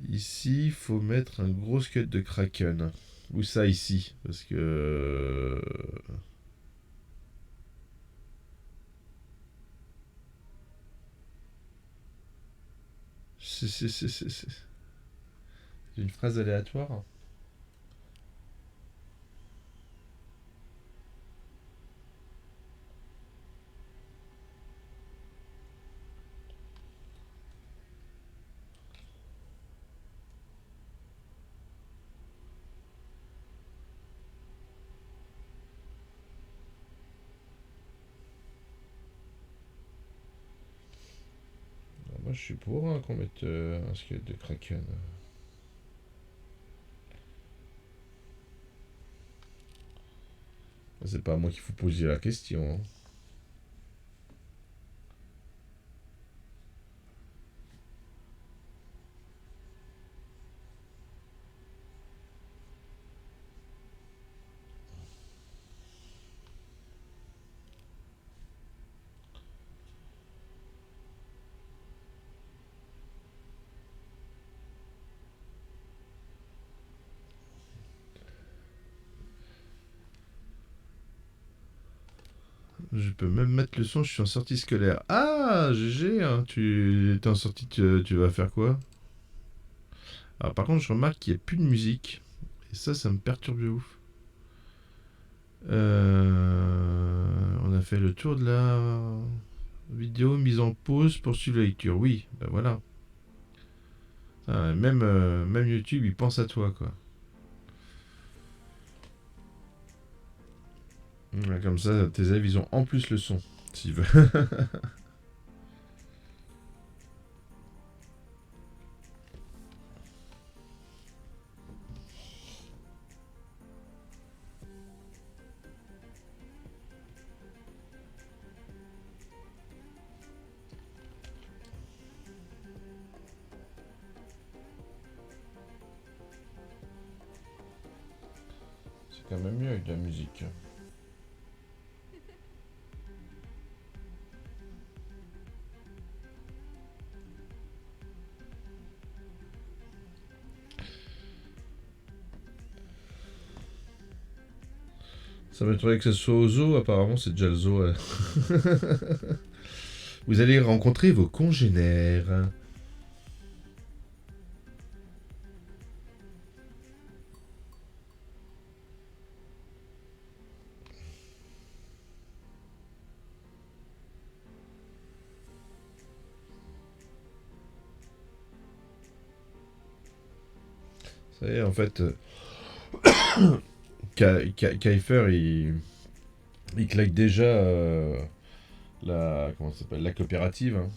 Ici, il faut mettre un gros cut de Kraken. Ou ça ici, parce que C'est une phrase aléatoire. Moi, je suis pour qu'on mette un squelette de Kraken. C'est pas à moi qu'il faut poser la question, hein. Je peux même mettre le son, je suis en sortie scolaire. Ah, GG, hein, tu es en sortie, tu vas faire quoi? Alors par contre, je remarque qu'il n'y a plus de musique. Et ça me perturbe de ouf. On a fait le tour de la vidéo mise en pause pour suivre la lecture. Oui, ben voilà. Ah, même YouTube, il pense à toi, quoi. Ouais, comme ça, tes élèves, ils ont en plus le son, s'ils veulent. C'est quand même mieux avec de la musique. Ça m'étonnerait que ce soit au zoo, apparemment c'est déjà le zoo. Vous allez rencontrer vos congénères. Ça y est, en fait, Kiefer, il claque déjà comment ça s'appelle, la coopérative, hein.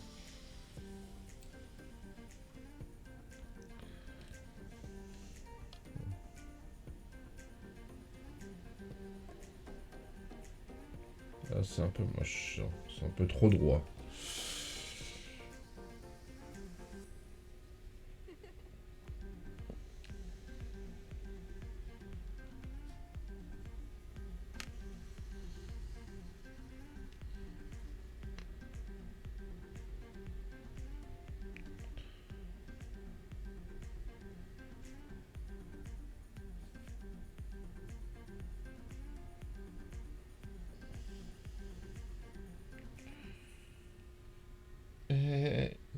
Ah, c'est un peu moche, ça. C'est un peu trop droit.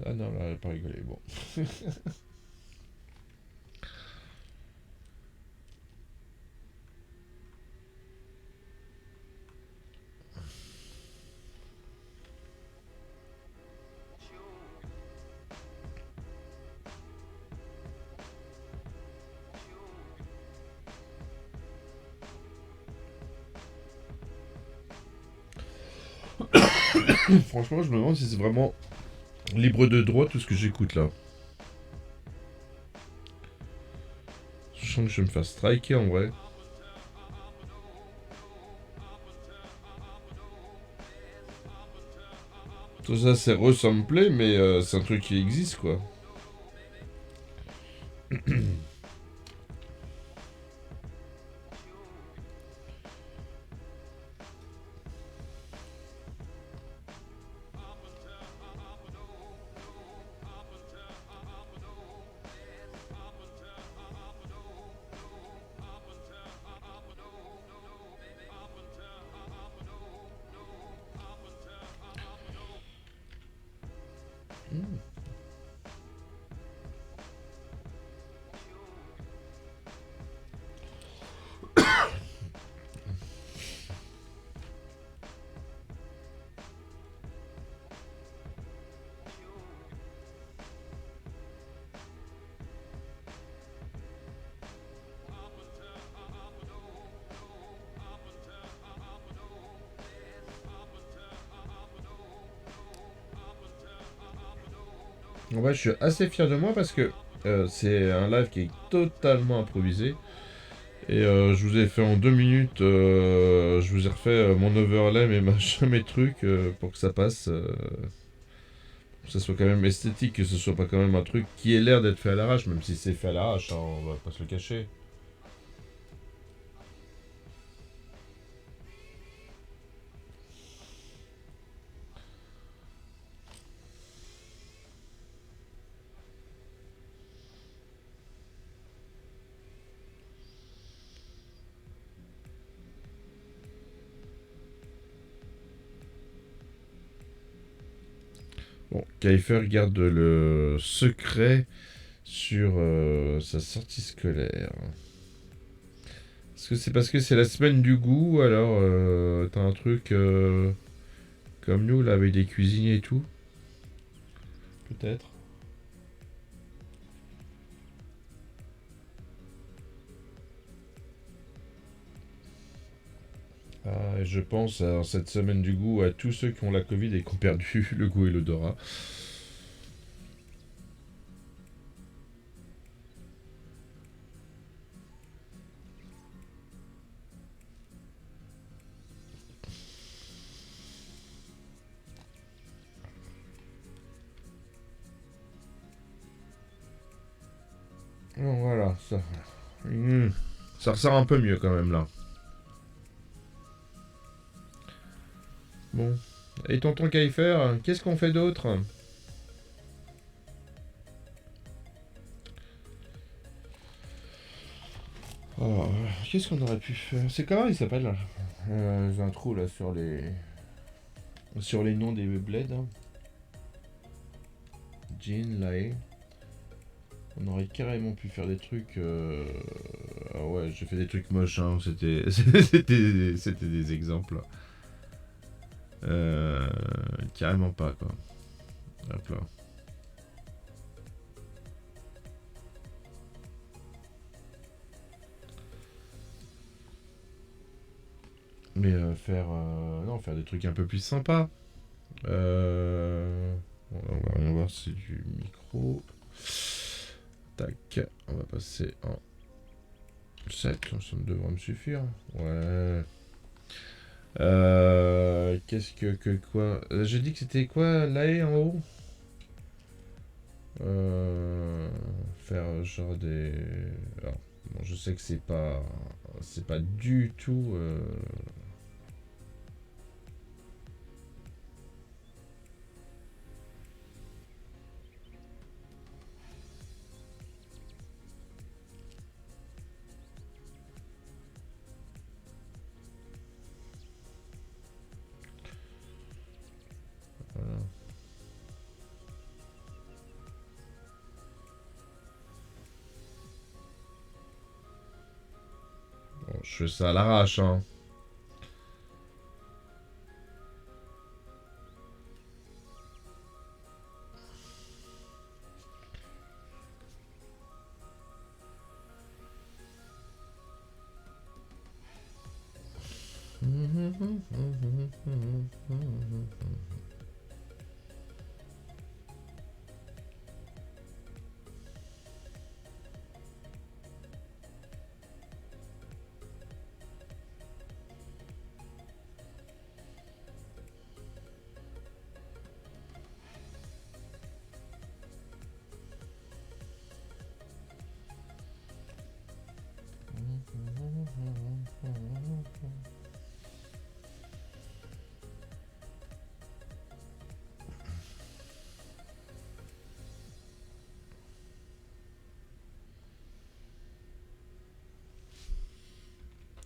Ah non, là, elle a pas rigolé. Bon. Franchement, je me demande si c'est vraiment libre de droit tout ce que j'écoute là. Je sens que je vais me faire striker en vrai. Tout ça, c'est ressemblé, mais c'est un truc qui existe quoi. Ouais, je suis assez fier de moi parce que c'est un live qui est totalement improvisé. Et je vous ai fait en 2 minutes, je vous ai refait mon overlay, mes machins, mes trucs pour que ça passe, que ça soit quand même esthétique, que ce soit pas quand même un truc qui ait l'air d'être fait à l'arrache, même si c'est fait à l'arrache, hein, on va pas se le cacher. Bon, Kiefer garde le secret sur sa sortie scolaire. Est-ce que c'est parce que c'est la semaine du goût, alors t'as un truc comme nous, là, avec des cuisiniers et tout? Peut-être. Ah, et je pense, en cette semaine du goût, à tous ceux qui ont la Covid et qui ont perdu le goût et l'odorat. Bon, voilà, ça. Ça ressort un peu mieux quand même là. Bon. Et tonton Kaifer, qu'est-ce qu'on fait d'autre? Oh, qu'est-ce qu'on aurait pu faire? C'est comment il s'appelle là? J'ai un trou là sur les noms des bleds, hein. Jean, Lae. On aurait carrément pu faire des trucs. Ah ouais, j'ai fait des trucs moches, hein. C'était des exemples. Euh, Carrément pas, quoi. Hop là. Mais non, faire des trucs un peu plus sympas. On va rien voir, c'est du micro. Tac, on va passer en 7, ça devrait me suffire. Ouais. Qu'est-ce que quoi? J'ai dit que c'était quoi, là en haut? Euh, Faire genre des. Alors, bon, je sais que c'est pas du tout. Voilà. Bon, je fais ça à l'arrache, hein.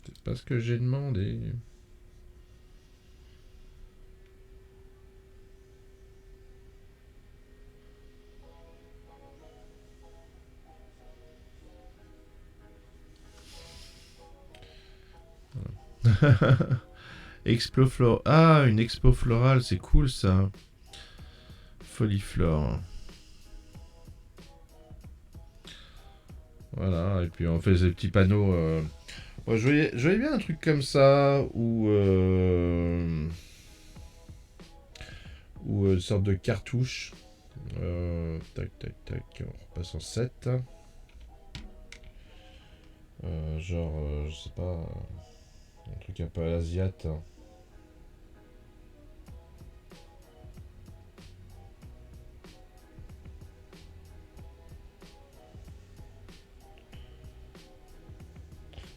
C'est pas ce que j'ai demandé. Expo florale. Ah, une expo florale, c'est cool ça. Foliflore. Voilà, et puis on fait ces petits panneaux. Ouais, je voyais bien un truc comme ça, ou une sorte de cartouche. Tac, tac, tac. On repasse en 7. Je sais pas. Un truc un peu à l'asiate.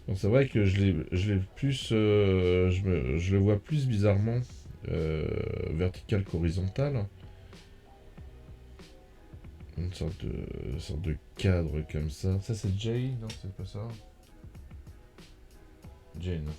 Bon, c'est vrai que je l'ai plus. Je le vois plus bizarrement vertical qu'horizontal. Une sorte de cadre comme ça. Ça, c'est Jay? Non, c'est pas ça. Jane.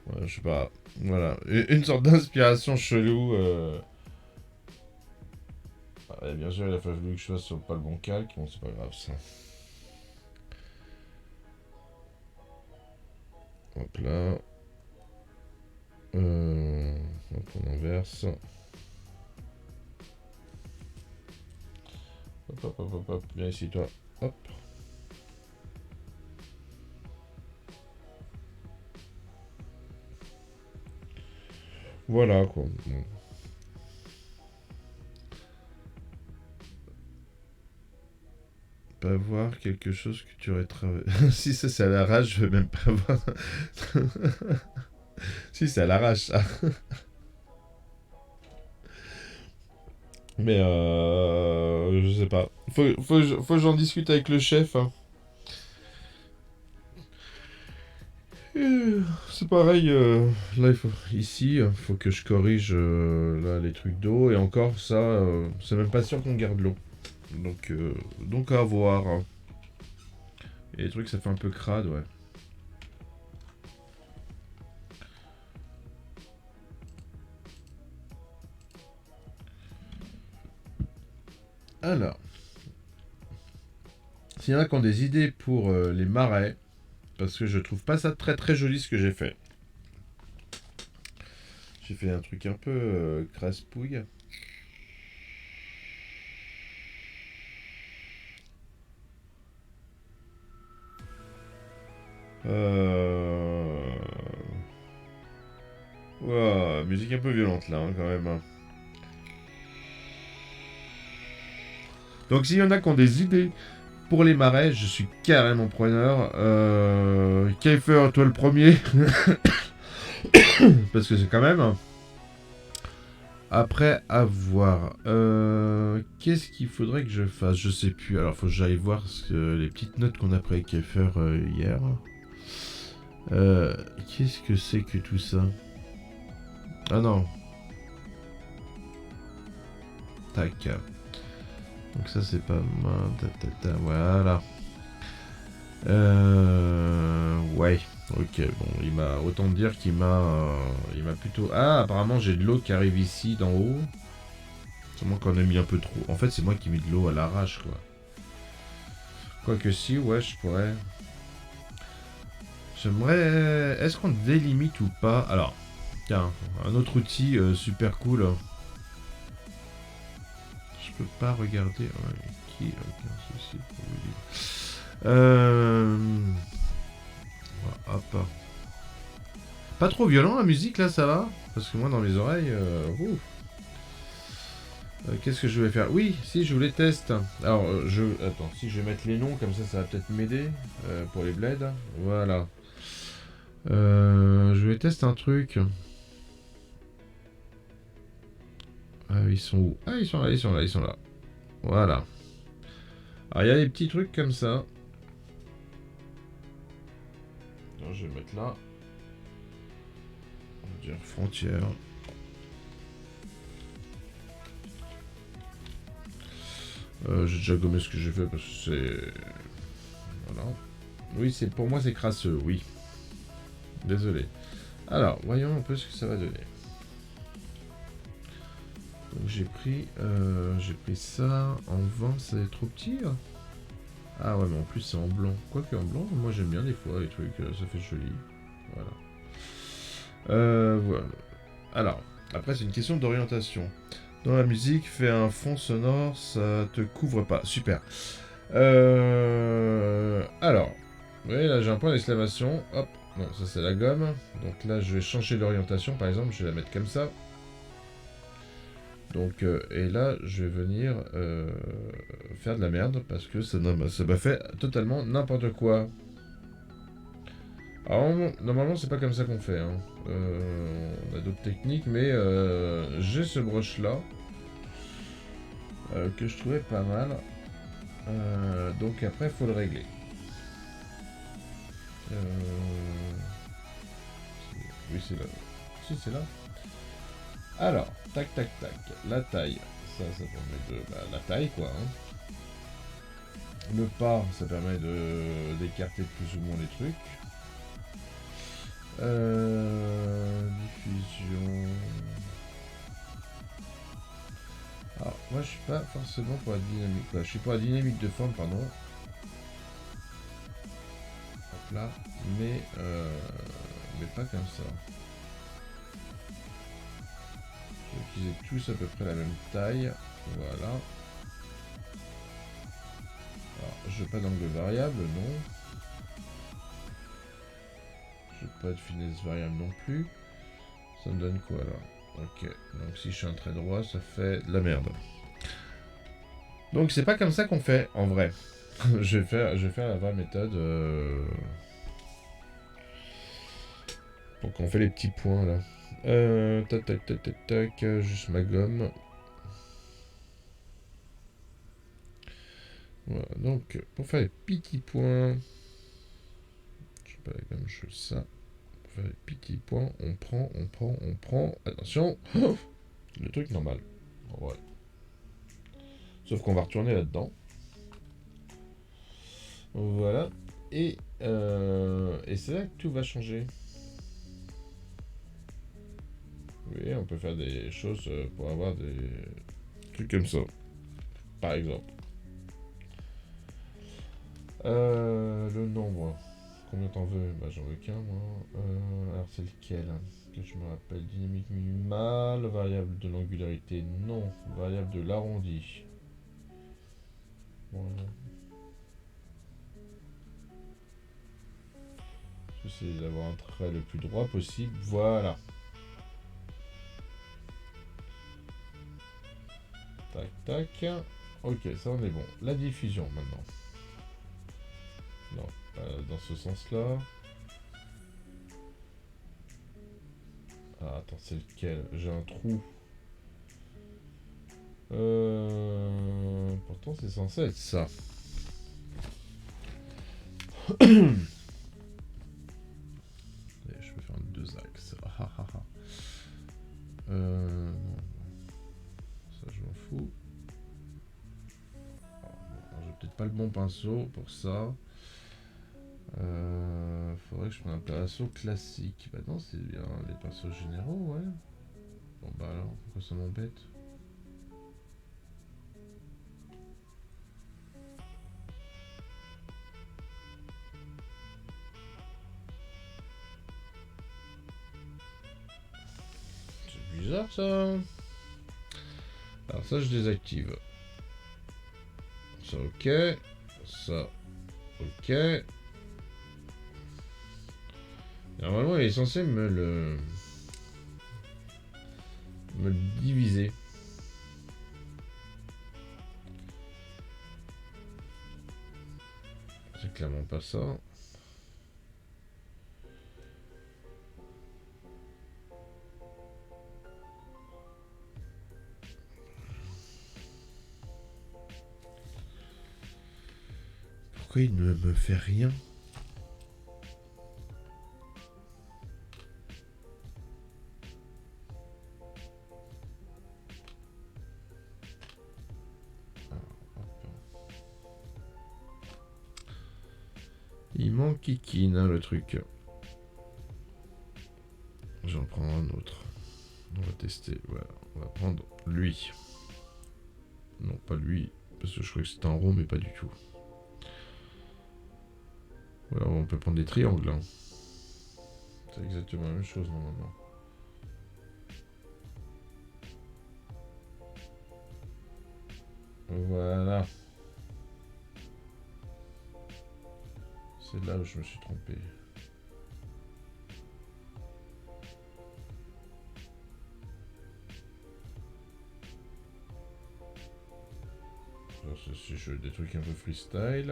Ouais, je sais pas. Voilà. Une sorte d'inspiration chelou. Ouais, bien sûr, il a fallu que je fasse sur pas le bon calque. Bon, c'est pas grave ça. Hop là. Hop, on inverse. Hop, hop, hop, hop, hop. Viens ici, toi. Hop. Voilà, quoi. Bon. Pas voir quelque chose que tu aurais travaillé. Si ça, c'est à l'arrache, je veux même pas voir. Si, c'est à l'arrache, ça. Mais je sais pas. Faut que j'en discute avec le chef, hein. C'est pareil, là, ici, faut que je corrige là, les trucs d'eau. Et encore, ça, c'est même pas sûr qu'on garde l'eau. Donc à voir, hein. Et les trucs, ça fait un peu crade, ouais. Alors, s'il y en a qui ont des idées pour les marais, parce que je trouve pas ça très très joli ce que j'ai fait. J'ai fait un truc un peu crasse-pouille. Ouah, musique un peu violente là, hein, quand même, hein. Donc s'il y en a qui ont des idées pour les marais, je suis carrément preneur. Kiefer, toi le premier. Parce que c'est quand même. Après, à voir. Qu'est-ce qu'il faudrait que je fasse? Je sais plus. Alors, faut que j'aille voir les petites notes qu'on a pris avec Kiefer hier. Qu'est-ce que c'est que tout ça? Ah non. Tac. Donc ça, c'est pas mal. Voilà. Ouais. Ok, bon, il m'a autant dire il m'a plutôt. Ah, apparemment j'ai de l'eau qui arrive ici d'en haut. C'est moi qui en ai mis un peu trop. En fait, c'est moi qui ai mis de l'eau à l'arrache, quoi. Quoique si, ouais, je pourrais. J'aimerais. Est-ce qu'on délimite ou pas? Alors, tiens, un autre outil super cool. Je peux pas regarder. Ouais, qui aucun souci pour vous dire. Hop. Pas trop violent la musique là, ça va? Parce que moi dans mes oreilles. Qu'est-ce que je vais faire? Oui, si je voulais tester. Alors, attends, si je vais mettre les noms, comme ça va peut-être m'aider pour les bleds. Voilà. Je vais tester un truc. Ah, ils sont où? Ah, ils sont là, ils sont là, ils sont là. Voilà. Alors, il y a des petits trucs comme ça. Alors, je vais mettre là. On va dire frontière. J'ai déjà gommé ce que j'ai fait parce que c'est. Voilà. Oui, pour moi, c'est crasseux, oui. Désolé. Alors, voyons un peu ce que ça va donner. Donc j'ai pris ça en vent, c'est trop petit. Hein. Ah ouais, mais en plus c'est en blanc. Quoique en blanc, moi j'aime bien des fois les trucs, ça fait joli. Voilà. Voilà. Alors, Après, c'est une question d'orientation. Dans la musique, fais un fond sonore, ça te couvre pas. Super. Alors, vous voyez, là, j'ai un point d'exclamation. Hop, non, ça c'est la gomme. Donc là, je vais changer l'orientation, par exemple. Je vais la mettre comme ça. Donc, et là, je vais venir faire de la merde parce que ça m'a fait totalement n'importe quoi. Alors, normalement, c'est pas comme ça qu'on fait. Hein. On a d'autres techniques, mais j'ai ce brush-là que je trouvais pas mal. Donc après, il faut le régler. Oui, c'est là. Si, c'est là. Alors, tac, tac, tac. La taille. Ça permet de... la taille, quoi. Hein. Le pas, ça permet d'écarter plus ou moins les trucs. Diffusion. Alors, moi je suis pas forcément pour la dynamique. Là. Je suis pour la dynamique de forme, pardon. Hop là. Mais pas comme ça. Je vais utiliser tous à peu près la même taille. Voilà. Alors, je veux pas d'angle variable, non. Je veux pas de finesse variable non plus. Ça me donne quoi là? Ok, donc si je suis un trait droit, ça fait de la merde. Donc c'est pas comme ça qu'on fait, en vrai. je vais faire la vraie méthode. Donc on fait les petits points là. Tac, tac, tac, tac, tac, juste ma gomme. Voilà, donc pour faire les petits points, je sais pas la gomme, je fais ça. Pour faire les petits points, on prend. Attention, le truc normal. Ouais. Sauf qu'on va retourner là-dedans. Voilà. Et c'est là que tout va changer. Oui, on peut faire des choses pour avoir des trucs comme ça. Par exemple. Le nombre. Combien t'en veux? Bah j'en veux qu'un moi. Alors c'est lequel que je me rappelle? Dynamique minimale, variable de l'angularité, non. Variable de l'arrondi. Voilà. J'essaie d'avoir un trait le plus droit possible. Voilà. Tac, tac. Ok, ça on est bon. La diffusion maintenant. Non, pas dans ce sens-là. Ah, attends, c'est lequel? J'ai un trou. Pourtant, c'est censé être ça. Je peux faire deux axes. Ah, ah, ah. Ça, je m'en fous. J'ai peut-être pas le bon pinceau pour ça. Faudrait que je prenne un pinceau classique. Bah non, c'est bien les pinceaux généraux, ouais. Bon bah alors, pourquoi ça m'embête? C'est bizarre ça. Alors ça, je désactive. Ça, ok. Ça, ok. Normalement, il est censé me le diviser. C'est clairement pas ça. Pourquoi il ne me fait rien? Il manque Kikine, hein, le truc. J'en prends un autre. On va tester. Voilà. On va prendre lui. Non, pas lui. Parce que je croyais que c'était un rond, mais pas du tout. Voilà, on peut prendre des triangles. Hein. C'est exactement la même chose normalement. Voilà. C'est là où je me suis trompé. C'est des trucs un peu freestyle.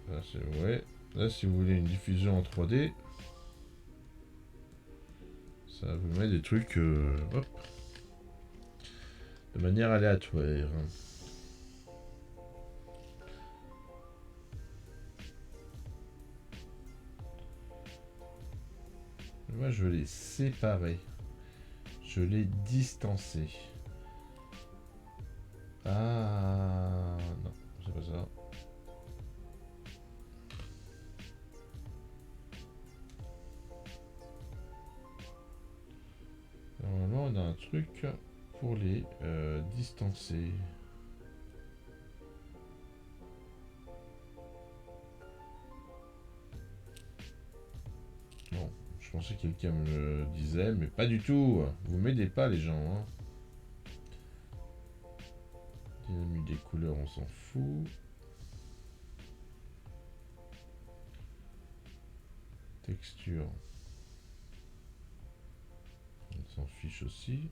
Là, c'est ouais. Là, si vous voulez une diffusion en 3D, ça vous met des trucs hop, de manière aléatoire. Moi, je veux les séparer. Je les distancer. Ah non, c'est pas ça. Normalement, on a un truc pour les distancer. Bon, je pensais que quelqu'un me le disait, mais pas du tout. Vous m'aidez pas, les gens. Hein. Dynamique des couleurs, on s'en fout. Texture. On s'en fiche aussi.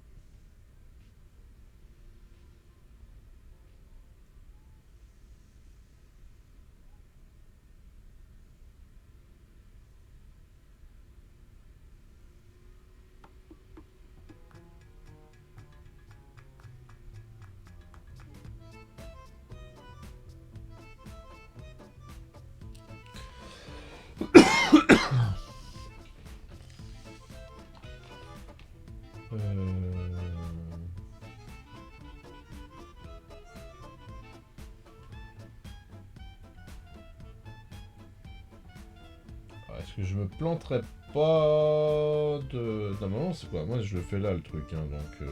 Est-ce que je me planterais pas de... Non, non, c'est quoi? Moi, je le fais là, le truc, hein, donc...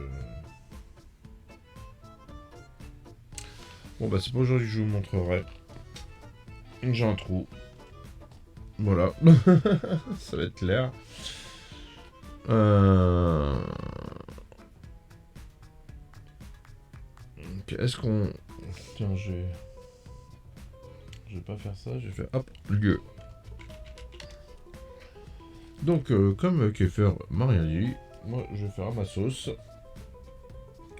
Bon, bah, c'est pas aujourd'hui que je vous montrerai. J'ai un trou. Voilà. Ça va être clair. Est-ce qu'on... Tiens, je vais... Je vais pas faire ça, je vais faire... Hop, lieu. Donc, comme Keffer m'a rien dit, moi, je vais faire à ma sauce.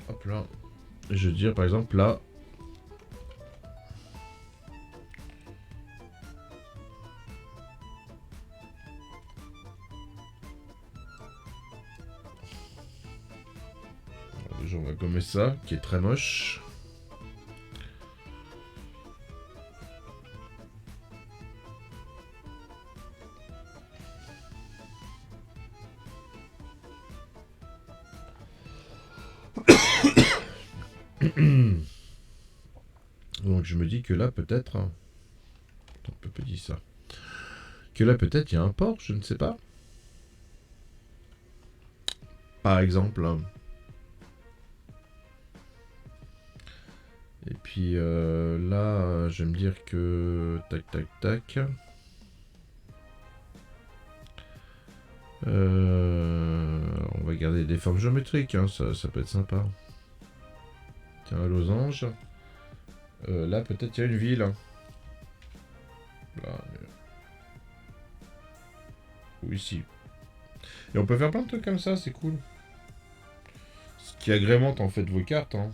Hop là. Et je vais dire, par exemple, là... Déjà, on va gommer ça, qui est très moche. Donc je me dis que là peut-être... Un peu petit ça. Que là peut-être il y a un port, je ne sais pas. Par exemple. Et puis là, je vais me dire que... Tac, tac, tac. On va garder des formes géométriques, hein, ça peut être sympa. Tiens, un losange. Là, peut-être il y a une ville. Hein. Là, ou ici. Et on peut faire plein de trucs comme ça, c'est cool. Ce qui agrémente en fait vos cartes. Hein.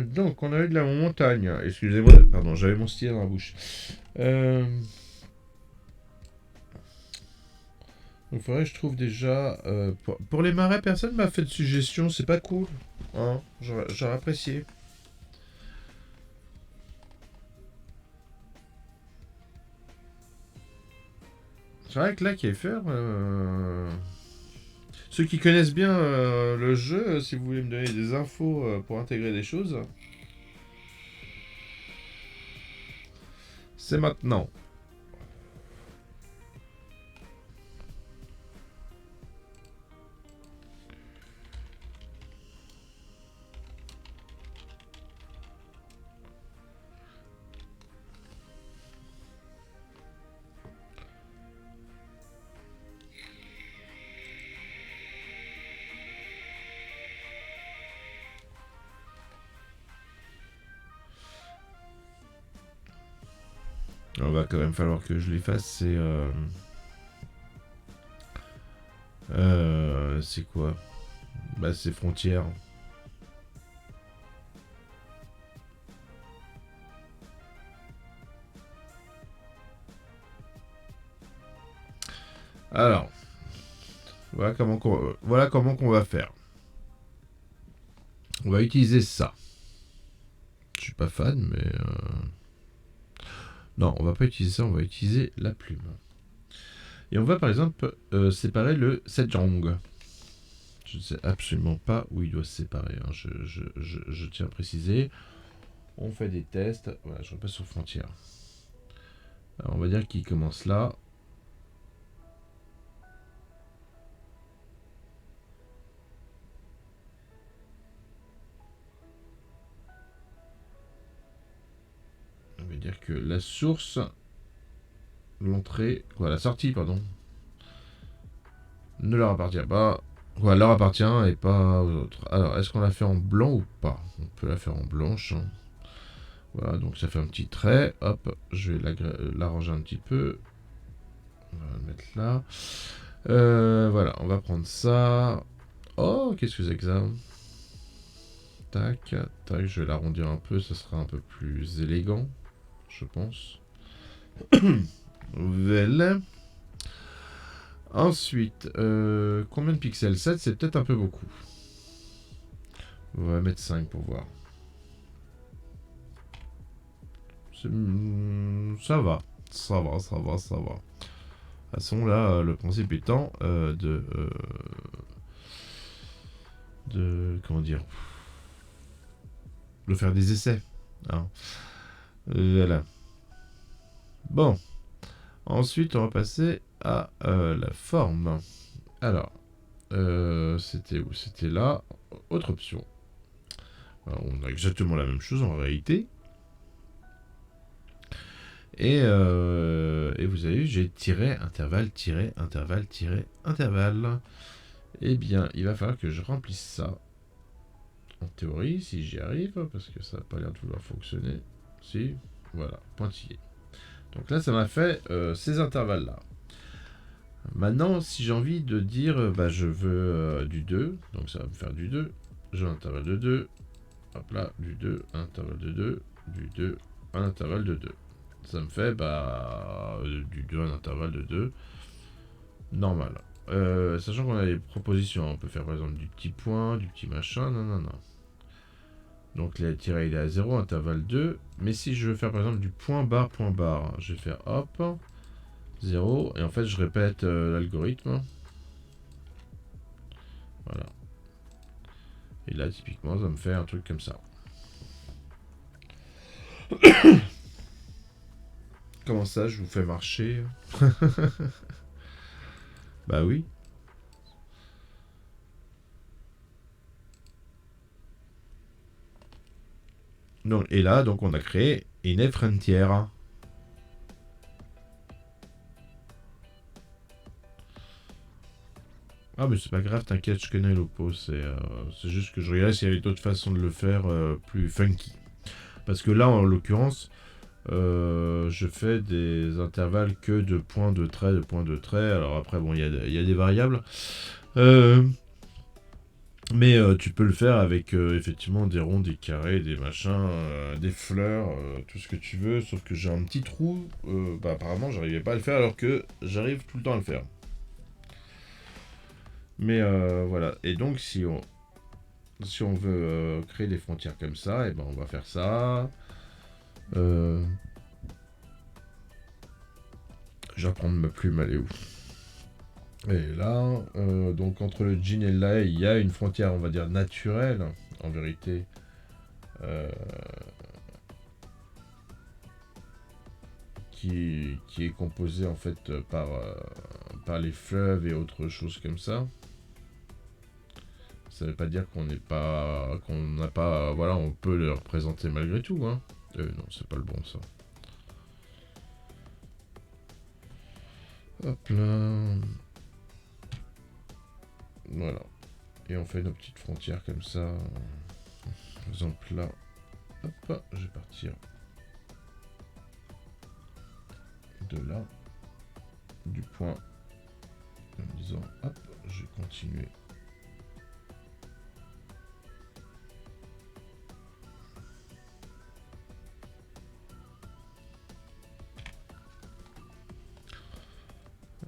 Donc, on a eu de la montagne. Excusez-moi, pardon, j'avais mon stylet dans la bouche. Donc, il faudrait que je trouve déjà... pour les marais, personne m'a fait de suggestion, c'est pas cool. Hein, j'aurais apprécié. C'est vrai que là, Kiefer... Ceux qui connaissent bien le jeu, si vous voulez me donner des infos pour intégrer des choses, c'est maintenant. On va quand même falloir que je les fasse, c'est quoi? Bah c'est frontières. Alors, voilà comment qu'on va faire. On va utiliser ça. Je suis pas fan, mais... Non, on va pas utiliser ça, on va utiliser la plume. Et on va par exemple séparer le sejong. Je ne sais absolument pas où il doit se séparer. Hein. Je tiens à préciser. On fait des tests. Voilà, je repasse sur frontière. Alors on va dire qu'il commence là. On va dire que la source, l'entrée, quoi, la sortie, pardon, ne leur appartient pas. Quoi, leur appartient et pas aux autres. Alors, est-ce qu'on la fait en blanc ou pas? On peut la faire en blanche. Hein. Voilà, donc ça fait un petit trait. Hop, je vais l'arranger un petit peu. On va le mettre là. Voilà, on va prendre ça. Oh, qu'est-ce que c'est que ça? Tac, tac, je vais l'arrondir un peu, ça sera un peu plus élégant, je pense. Voilà. Ensuite, combien de pixels? 7, c'est peut-être un peu beaucoup. On va mettre 5 pour voir. Ça va. Ça va, ça va, ça va. De toute façon, là, le principe étant de... Comment dire? De faire des essais. Hein. Voilà. Bon. Ensuite, on va passer à la forme. Alors, c'était où? C'était là. Autre option. Alors, on a exactement la même chose en réalité. Et vous avez vu, j'ai tiré, intervalle, tiré, intervalle, tiré, intervalle. Eh bien, il va falloir que je remplisse ça. En théorie, si j'y arrive, parce que ça n'a pas l'air de vouloir fonctionner. Si, voilà, pointillé. Donc là, ça m'a fait ces intervalles-là. Maintenant, si j'ai envie de dire, bah, je veux du 2, donc ça va me faire du 2. J'ai un intervalle de 2. Hop là, du 2, un intervalle de 2, du 2, un intervalle de 2. Ça me fait bah, du 2, un intervalle de 2. Normal. Sachant qu'on a des propositions, on peut faire par exemple du petit point, du petit machin, non, non, non. Donc le tiré il est à 0, intervalle 2. Mais si je veux faire par exemple du point barre, je vais faire hop, 0. Et en fait je répète l'algorithme. Voilà. Et là typiquement ça me fait un truc comme ça. Comment ça je vous fais marcher? Bah oui. Donc, et là, donc, on a créé une frontière. Ah, mais c'est pas grave, t'inquiète, je connais l'oppo. C'est juste que je regardais s'il y avait d'autres façons de le faire plus funky. Parce que là, en l'occurrence, je fais des intervalles que de points de trait, de points de trait. Alors après, bon, il y a des variables. Mais tu peux le faire avec effectivement des ronds, des carrés, des machins, des fleurs, tout ce que tu veux. Sauf que j'ai un petit trou. Bah, apparemment, j'arrivais pas à le faire alors que j'arrive tout le temps à le faire. Mais voilà. Et donc, si on veut créer des frontières comme ça, et ben on va faire ça. Je vais prendre ma plume, elle est où? Et là, donc entre le jean et le lait, il y a une frontière, on va dire, naturelle, en vérité. Qui est composée en fait par les fleuves et autres choses comme ça. Ça veut pas dire qu'on n'a pas, voilà, on peut le représenter malgré tout, hein. Non, c'est pas le bon ça. Hop là. Voilà. Et on fait nos petites frontières comme ça. Par exemple là. Hop, je vais partir. de là, du point, en disant, hop, je vais continuer.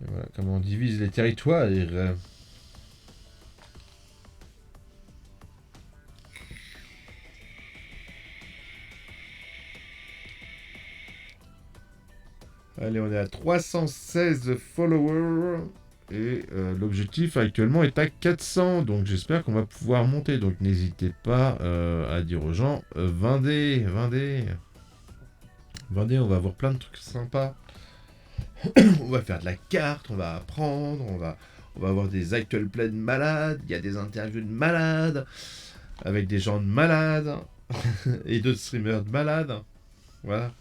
Et voilà comment on divise les territoires. Allez, on est à 316 followers. Et l'objectif actuellement est à 400. Donc j'espère qu'on va pouvoir monter. Donc n'hésitez pas à dire aux gens, vendez, vendez. Vendez, on va avoir plein de trucs sympas. On va faire de la carte, on va apprendre, on va avoir des actual plays de malades. Il y a des interviews de malades. Avec des gens de malades. Et d'autres streamers de malades. Voilà.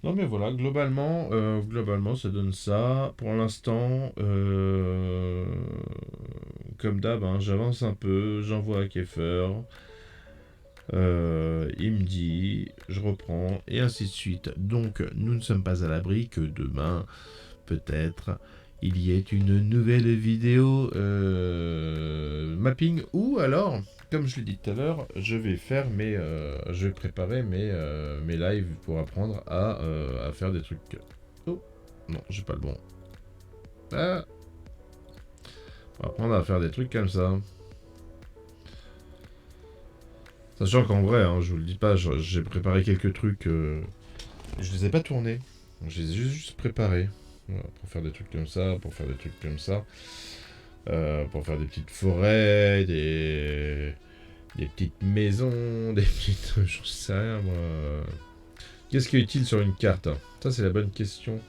Non mais voilà, globalement, ça donne ça. Pour l'instant, comme d'hab, hein, j'avance un peu, j'envoie à Keffer. Il me dit, je reprends, et ainsi de suite. Donc, nous ne sommes pas à l'abri que demain, peut-être, il y ait une nouvelle vidéo mapping, ou alors, comme je l'ai dit tout à l'heure, je vais préparer mes lives pour apprendre à faire des trucs. Oh, non, j'ai pas le bon. Ah. On va apprendre à faire des trucs comme ça. Sachant qu'en vrai, hein, je vous le dis pas, j'ai préparé quelques trucs. Je les ai pas tournés. Je les ai juste préparés. Voilà, pour faire des trucs comme ça, pour faire des trucs comme ça. Pour faire des petites forêts, des petites maisons, des petites... J'en sais rien, moi. Qu'est-ce qui est utile sur une carte? Ça, c'est la bonne question.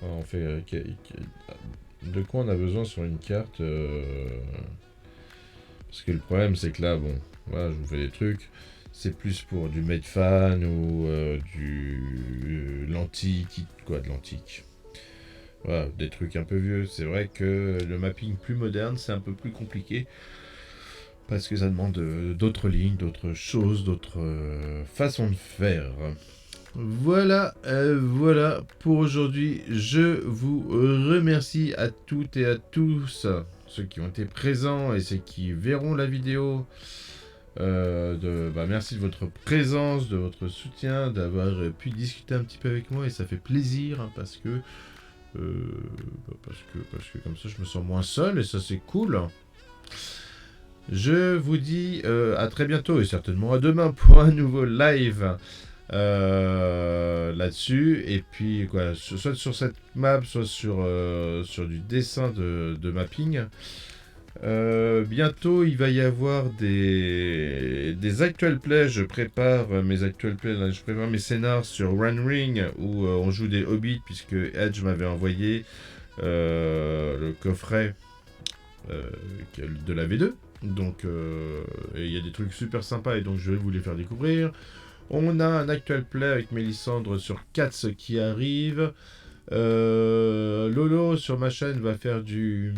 Alors, on fait... de quoi on a besoin sur une carte Parce que le problème, c'est que là, bon, voilà, je vous fais des trucs. C'est plus pour du made fan ou du l'antique, quoi, de l'antique. Voilà, des trucs un peu vieux. C'est vrai que le mapping plus moderne, c'est un peu plus compliqué. Parce que ça demande d'autres lignes, d'autres choses, d'autres façons de faire. Voilà, voilà pour aujourd'hui. Je vous remercie à toutes et à tous, ceux qui ont été présents et ceux qui verront la vidéo. Merci de votre présence, de votre soutien, d'avoir pu discuter un petit peu avec moi et ça fait plaisir hein, parce que comme ça je me sens moins seul et ça c'est cool. Je vous dis à très bientôt et certainement à demain pour un nouveau live là-dessus. Et puis quoi, soit sur cette map, soit sur du dessin de mapping. Bientôt il va y avoir des actual plays. Je prépare mes actual plays, là, je prépare mes scénars sur Run Ring où on joue des hobbits puisque Edge m'avait envoyé le coffret de la V2. Donc il y a des trucs super sympas et donc je vais vous les faire découvrir. On a un actual play avec Mélissandre sur Cats qui arrive. Lolo sur ma chaîne va faire du...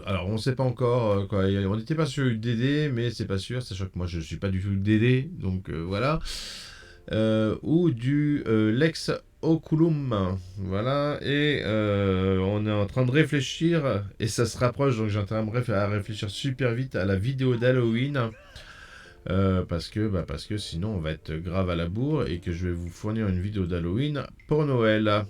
Alors on sait pas encore quoi. On n'était pas sur DD mais c'est pas sûr, sachant que moi je suis pas du tout DD, donc voilà. Ou du Lex Oculum, voilà. Et on est en train de réfléchir et ça se rapproche, donc j'entends à réfléchir super vite à la vidéo d'Halloween. Parce que sinon on va être grave à la bourre et que je vais vous fournir une vidéo d'Halloween pour Noël.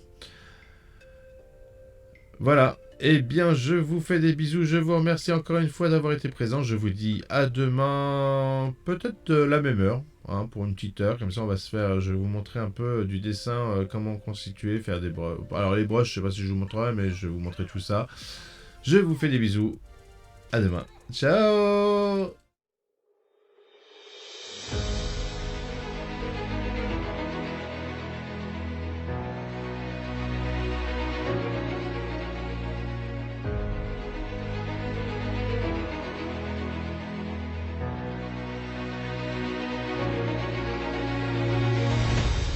Voilà. Eh bien, je vous fais des bisous. Je vous remercie encore une fois d'avoir été présent. Je vous dis à demain, peut-être la même heure, hein, pour une petite heure. Comme ça, on va se faire. Je vais vous montrer un peu du dessin, comment constituer, faire des brushes. Alors les brushes, je sais pas si je vous montrerai, mais je vais vous montrer tout ça. Je vous fais des bisous. À demain. Ciao.